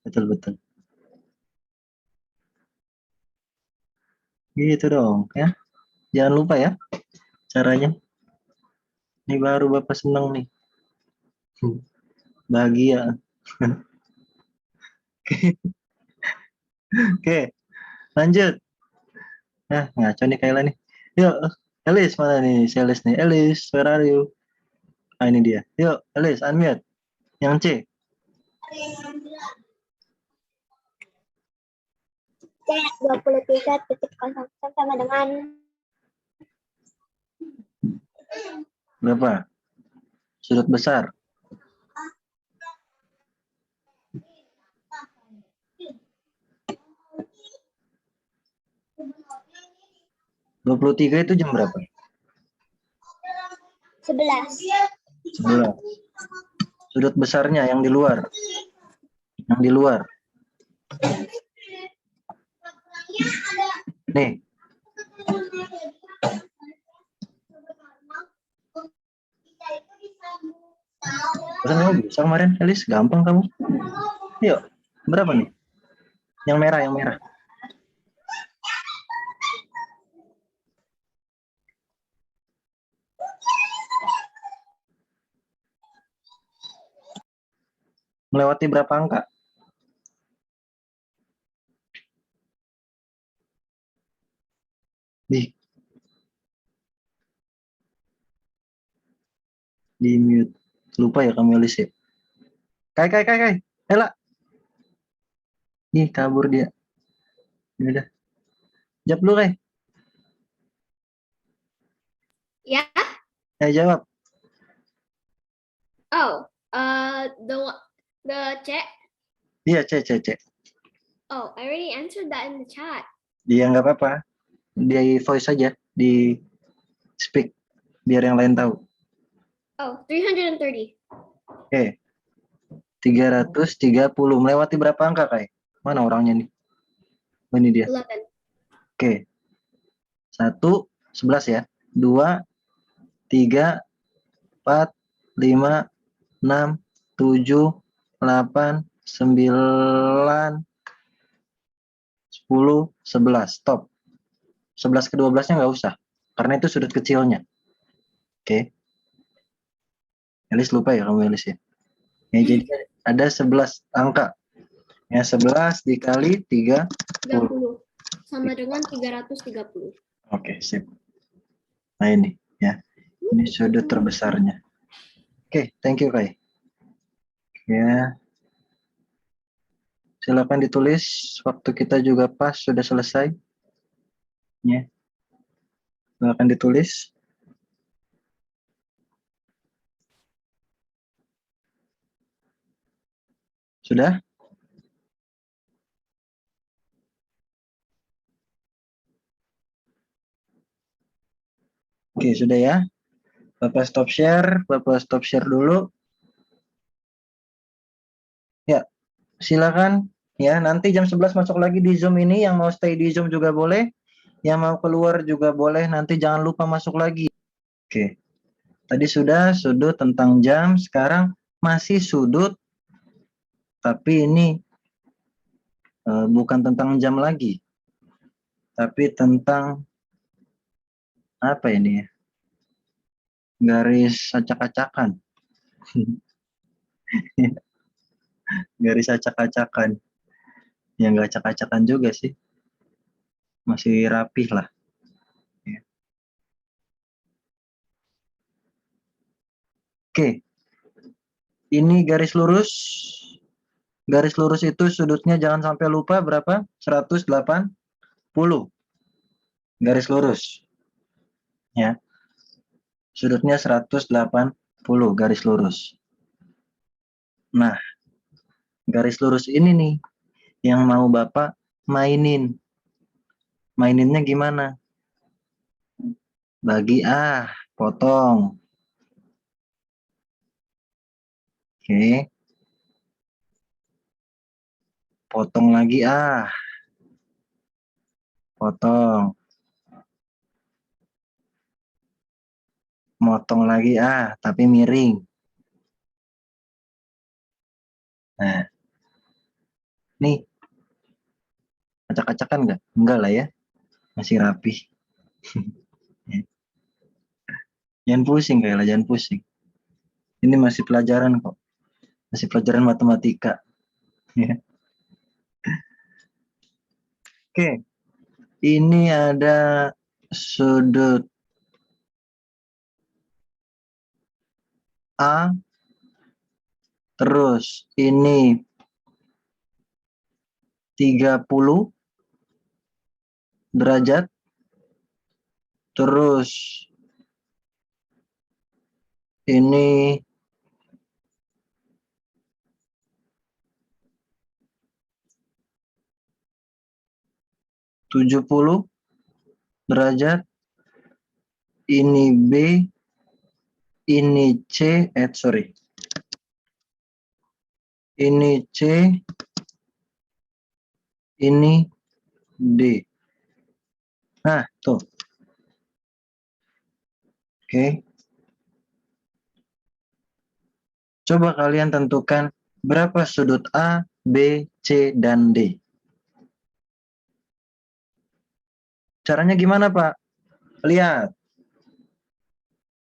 Betul-betul. Gitu dong, ya. Jangan lupa ya caranya. Ini baru Bapak senang nih. Bahagia. Oke, lanjut. Nah, ngaco nih Kayla nih. Yuk, Elis mana nih? Si Elis nih. Elis, where are you? Ah, ini dia. Yuk, Elis, unmute. Yang C. C 23.00 sama dengan Berapa? Sudut besar. (23) itu jam berapa? 11. 11. Sudut besarnya yang di luar. Yang di luar. Nih. Kamu bisa kemarin, Elis? Gampang kamu. Yuk, berapa nih? Yang merah, yang merah. Melewati berapa angka? Di mute. Lupa ya kamu Elis ya. Kai. Ela. Ih, kabur dia. Ya udah. Jawab dulu, Kai. Ya. Jawab. Oh, the C. Iya, C. Oh, I already answered that in the chat. Dia nggak apa-apa. Di voice aja, di speak biar yang lain tahu. Oh, 330. Oke. 330 melewati berapa angka, Kai? Mana orangnya nih? Oh, ini dia. 11. Oke. 1, 11 ya. 2, 3, 4, 5, 6, 7, 8, 9, 11. Stop. 11 ke 12-nya nggak usah. Karena itu sudut kecilnya. Oke. Elis lupa ya kamu Elis ya. Ya, jadi ada 11 angka. Ya, 11 dikali 3. 30 sama dengan 330. Oke, sip. Nah ini ya. Ini sudut terbesarnya. Oke, thank you Kai. Ya. Silakan ditulis. Waktu kita juga pas, sudah selesai. Ya. Silakan ditulis. Sudah? Oke, sudah ya. Bapak stop share. Bapak stop share dulu. Ya, silakan. Ya, nanti jam 11 masuk lagi di Zoom ini. Yang mau stay di Zoom juga boleh. Yang mau keluar juga boleh. Nanti jangan lupa masuk lagi. Oke. Tadi sudah sudut tentang jam. Sekarang masih sudut. Tapi ini bukan tentang jam lagi. Tapi tentang apa ini ya? Garis acak-acakan. Garis acak-acakan. Ya nggak acak-acakan juga sih. Masih rapih lah. Ya. Oke. Ini garis lurus. Garis lurus itu sudutnya jangan sampai lupa berapa? 180. Garis lurus. Ya. Sudutnya 180 garis lurus. Nah, garis lurus ini nih yang mau Bapak mainin. Maininnya gimana? Bagi potong. Oke. Potong lagi potong. Motong lagi tapi miring. Nah. Nih. Acak-acakan nggak? Enggak lah ya. Masih rapih. Jangan pusing kayaknya, jangan pusing. Ini masih pelajaran kok. Masih pelajaran matematika. Ya. Oke. Ini ada sudut A. Terus ini 30 derajat. Terus ini 70 derajat. Ini B. Ini C. Sorry. Ini C. Ini D. Nah, tuh. Oke. Coba kalian tentukan berapa sudut A, B, C, dan D. Caranya gimana, Pak? Lihat.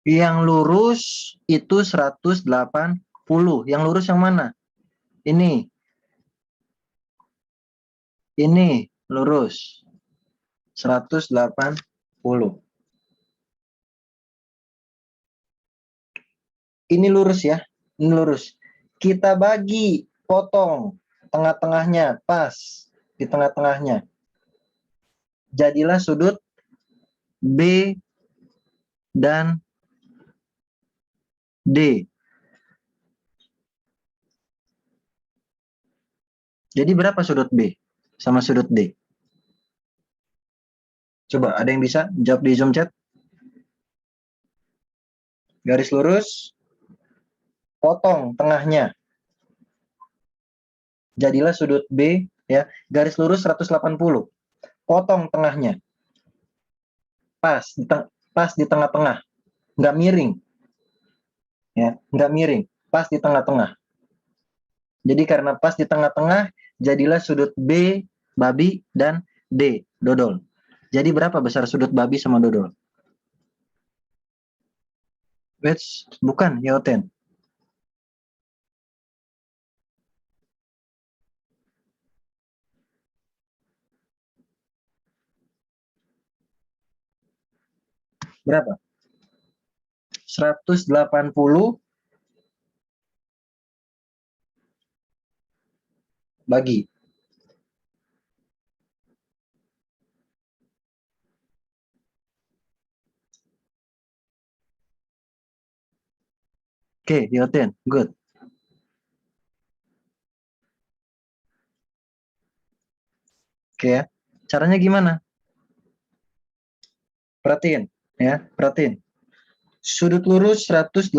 Yang lurus itu 180. Yang lurus yang mana? Ini. Ini lurus. 180. Ini lurus ya. Ini lurus. Kita bagi, potong. Tengah-tengahnya, pas. Di tengah-tengahnya. Jadilah sudut B dan D. Jadi berapa sudut B sama sudut D? Coba ada yang bisa jawab di Zoom chat? Garis lurus, potong tengahnya. Jadilah sudut B ya, garis lurus 180. Potong tengahnya. Pas di tengah-tengah. Nggak miring. Ya, nggak miring, pas di tengah-tengah. Jadi karena pas di tengah-tengah, jadilah sudut B babi, dan D, dodol. Jadi berapa besar sudut babi sama dodol? Bukan, Yoten. Berapa? 180 bagi. Oke, Yoten, good. Oke ya. Caranya gimana? Perhatiin, ya, perhatiin. Sudut lurus 180.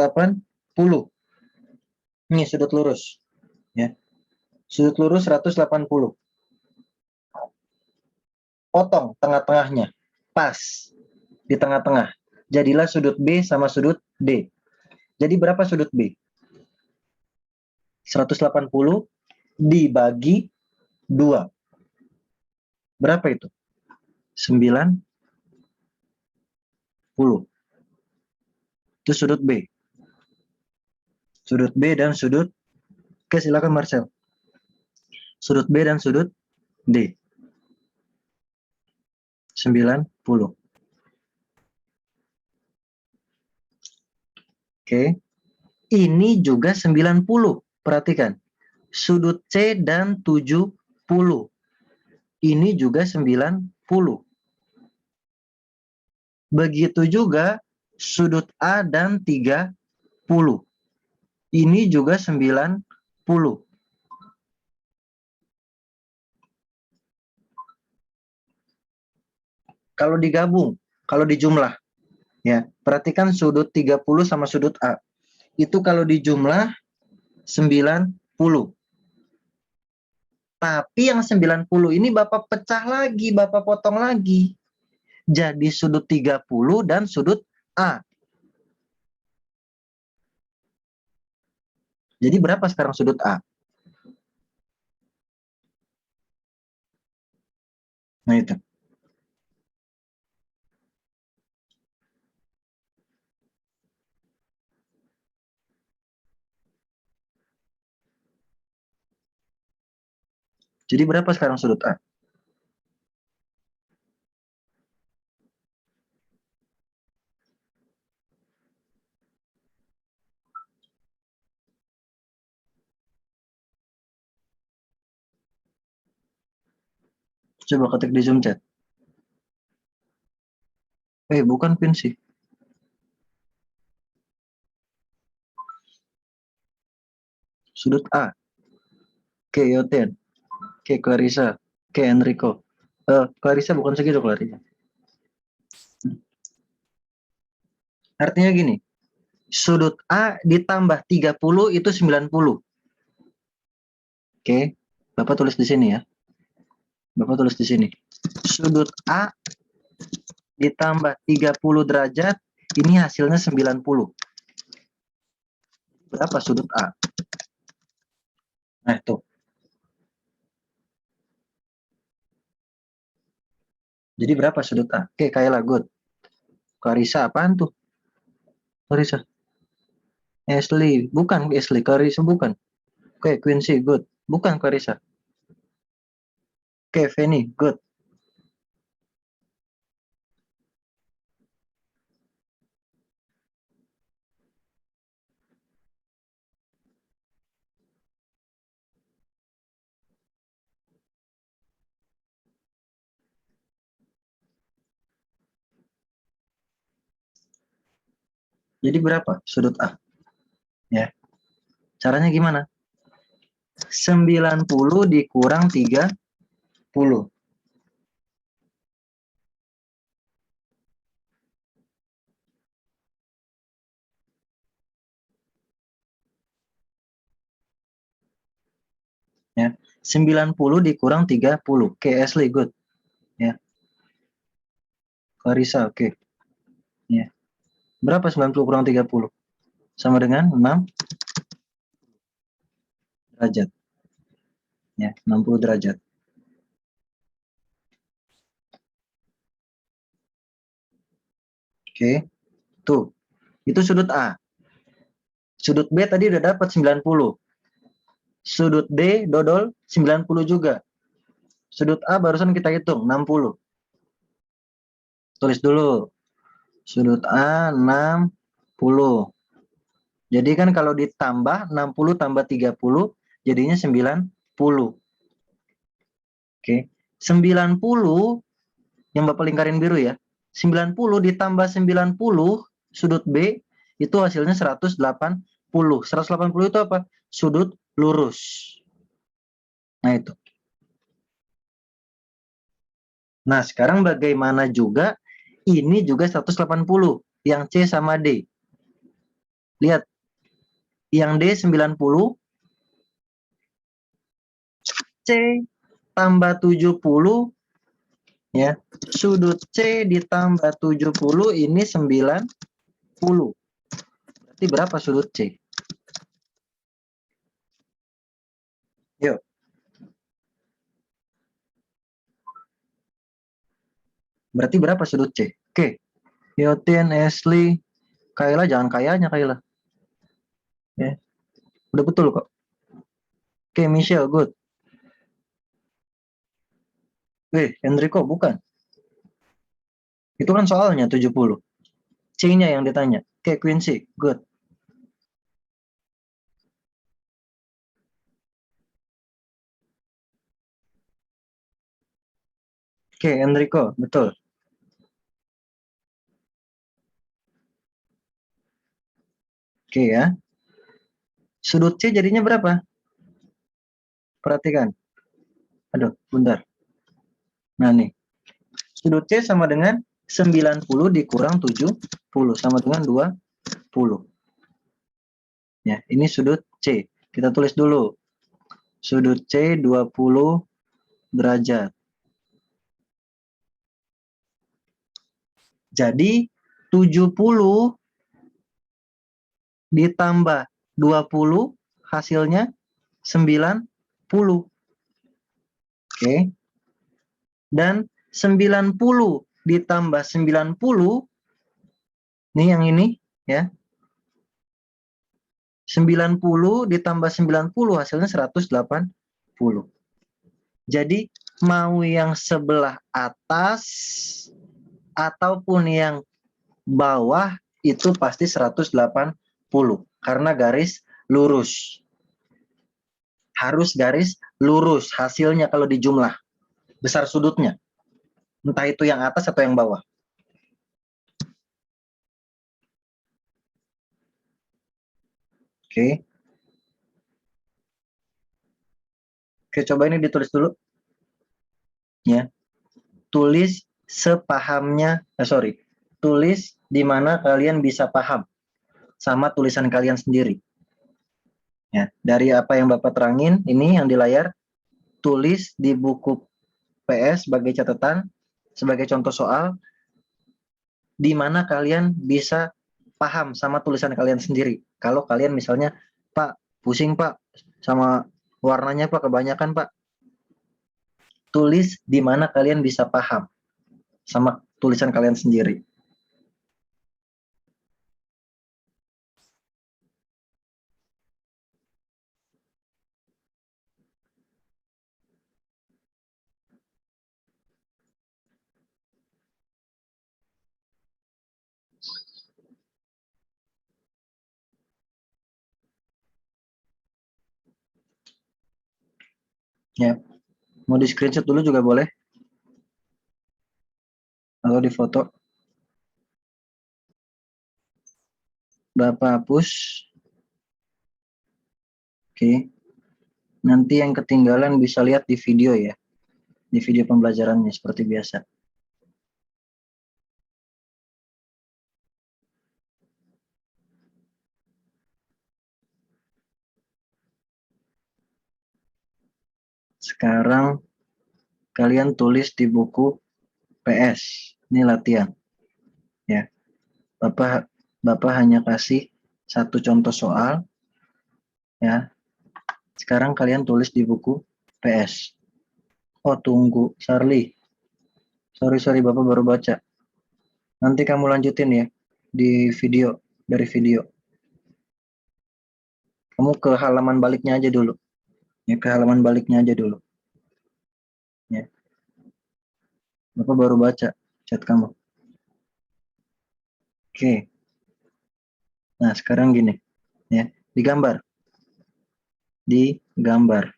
Ini sudut lurus, ya. Sudut lurus 180. Potong tengah-tengahnya. Pas di tengah-tengah. Jadilah sudut B sama sudut D. Jadi berapa sudut B? 180 dibagi 2. Berapa itu? 90. Itu sudut B. Sudut B dan sudut... Oke, silakan Marcel. Sudut B dan sudut D. 90. Oke. Ini juga 90. Perhatikan. Sudut C dan 70. Ini juga 90. Begitu juga sudut A dan 30. Ini juga 90. Kalau digabung, kalau dijumlah, ya, perhatikan sudut 30 sama sudut A. Itu kalau dijumlah 90. Tapi yang 90 ini Bapak pecah lagi, Bapak potong lagi. Jadi sudut 30 dan sudut A. Jadi berapa sekarang sudut A? Nah itu. Jadi berapa sekarang sudut A? Coba ketik di Zoom chat. Bukan pin sih. Sudut A. Oke, Yoten. Oke, Clarissa. Oke, Enrico. Clarissa bukan segitu, Clarissa. Artinya gini. Sudut A ditambah 30 itu 90. Oke. Bapak tulis di sini ya. Bapak tulis di sini. Sudut A ditambah 30 derajat, ini hasilnya 90. Berapa sudut A? Nah, itu. Jadi berapa sudut A? Oke, Kayla, good. Clarissa, apaan tuh? Clarissa. Ashley, bukan Ashley. Clarissa, bukan. Oke, Quincy, good. Bukan Clarissa. Oke, Fanny, good. Jadi berapa sudut A? Ya. Caranya gimana? 90 dikurang 30. Ya. 90 dikurang 30. Oke, Ashley, good. Ya. Clarissa, oke. Ya. Berapa 90 kurang 30? Sama dengan 6 derajat. Ya, 60 derajat. Oke. Tuh. Itu sudut A. Sudut B tadi udah dapat 90. Sudut D dodol 90 juga. Sudut A barusan kita hitung 60. Tulis dulu. Sudut A 60. Jadi kan kalau ditambah 60 tambah 30 jadinya 90. Oke. 90 yang Bapak lingkarin biru ya. 90 ditambah 90 sudut B itu hasilnya 180. 180 itu apa? Sudut lurus. Nah itu. Nah sekarang bagaimana juga ini juga 180 yang C sama D. Lihat. Yang D 90 C tambah 70 ya. Sudut C ditambah 70 ini 90. Berarti berapa sudut C? Yuk. Berarti berapa sudut C? Oke. Yotin, Ashley, Kayla jangan kayanya Kayla. Ya. Udah betul kok. Oke, Michelle, good. Enrico, bukan. Itu kan soalnya 70. C-nya yang ditanya. Oke, Quincy, good. Oke, Enrico, betul. Oke ya. Sudut C jadinya berapa? Perhatikan. Aduh, bentar. Nah nih. Sudut C sama dengan 90 dikurang 70 sama dengan 20. Ya, ini sudut C. Kita tulis dulu. Sudut C 20 derajat. Jadi 70 ditambah 20 hasilnya 90. Oke. Dan 90 ditambah 90 nih yang ini ya. 90 ditambah 90 hasilnya 180. Jadi mau yang sebelah atas ataupun yang bawah itu pasti 180 karena garis lurus. Harus garis lurus hasilnya kalau dijumlah. Besar sudutnya. Entah itu yang atas atau yang bawah. Oke. Oke, coba ini ditulis dulu. Ya. Tulis sepahamnya, tulis di mana kalian bisa paham sama tulisan kalian sendiri. Ya, dari apa yang Bapak terangin ini yang di layar, tulis di buku PS sebagai catatan, sebagai contoh soal, di mana kalian bisa paham sama tulisan kalian sendiri. Kalau kalian misalnya, Pak, pusing Pak, sama warnanya Pak, kebanyakan Pak. Tulis di mana kalian bisa paham sama tulisan kalian sendiri. Ya, mau di screenshot dulu juga boleh, atau di foto. Bapak hapus. Oke. Nanti yang ketinggalan bisa lihat di video ya, di video pembelajarannya seperti biasa. Sekarang kalian tulis di buku PS. Ini latihan. Ya. Bapak hanya kasih satu contoh soal. Ya. Sekarang kalian tulis di buku PS. Oh, tunggu, Charlie. Sorry, Bapak baru baca. Nanti kamu lanjutin ya di video, dari video. Kamu ke halaman baliknya aja dulu. Ya, ke halaman baliknya aja dulu. Ya. Bapak baru baca chat kamu. Oke. Nah, sekarang gini. Ya, digambar. Digambar.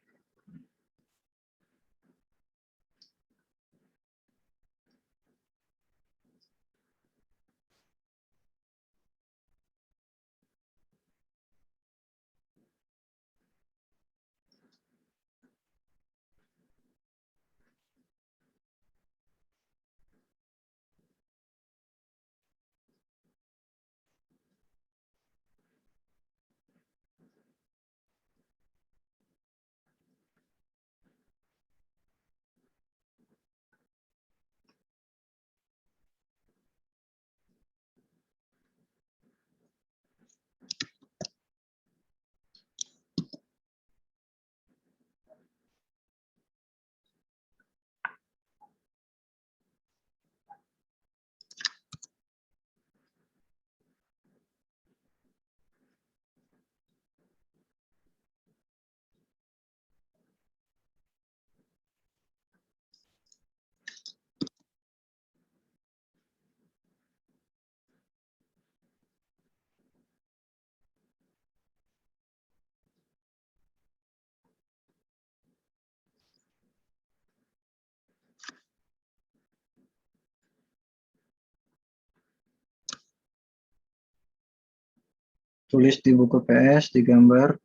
Tulis di buku PS, digambar.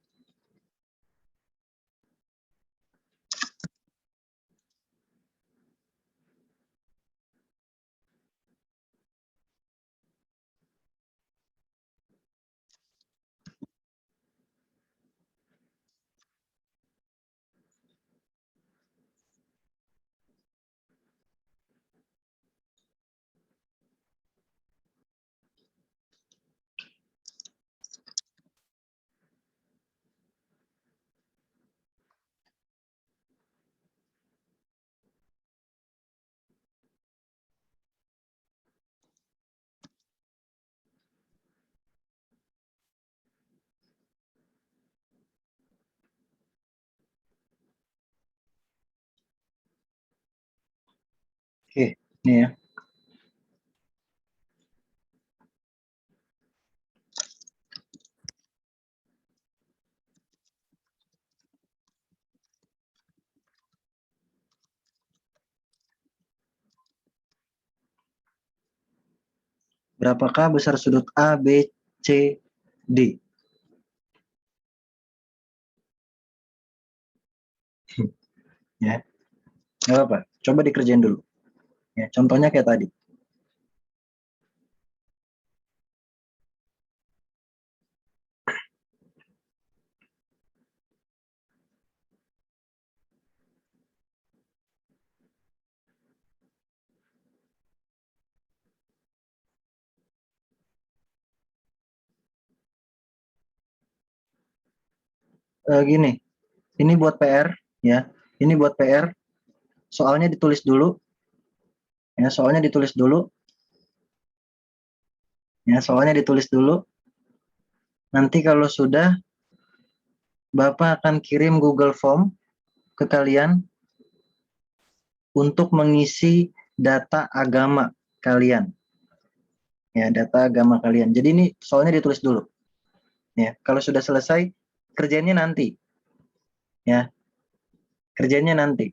Oke, ini ya. Berapakah besar sudut A, B, C, D? Ya, nggak apa-apa. Coba dikerjain dulu. Ya, contohnya kayak tadi. Gini, ini buat PR, ya. Ini buat PR. Soalnya ditulis dulu. Ya, soalnya ditulis dulu. Ya, soalnya ditulis dulu. Nanti kalau sudah, Bapak akan kirim Google Form ke kalian untuk mengisi data agama kalian. Ya, data agama kalian. Jadi ini soalnya ditulis dulu. Ya, kalau sudah selesai, kerjanya nanti. Ya, kerjanya nanti.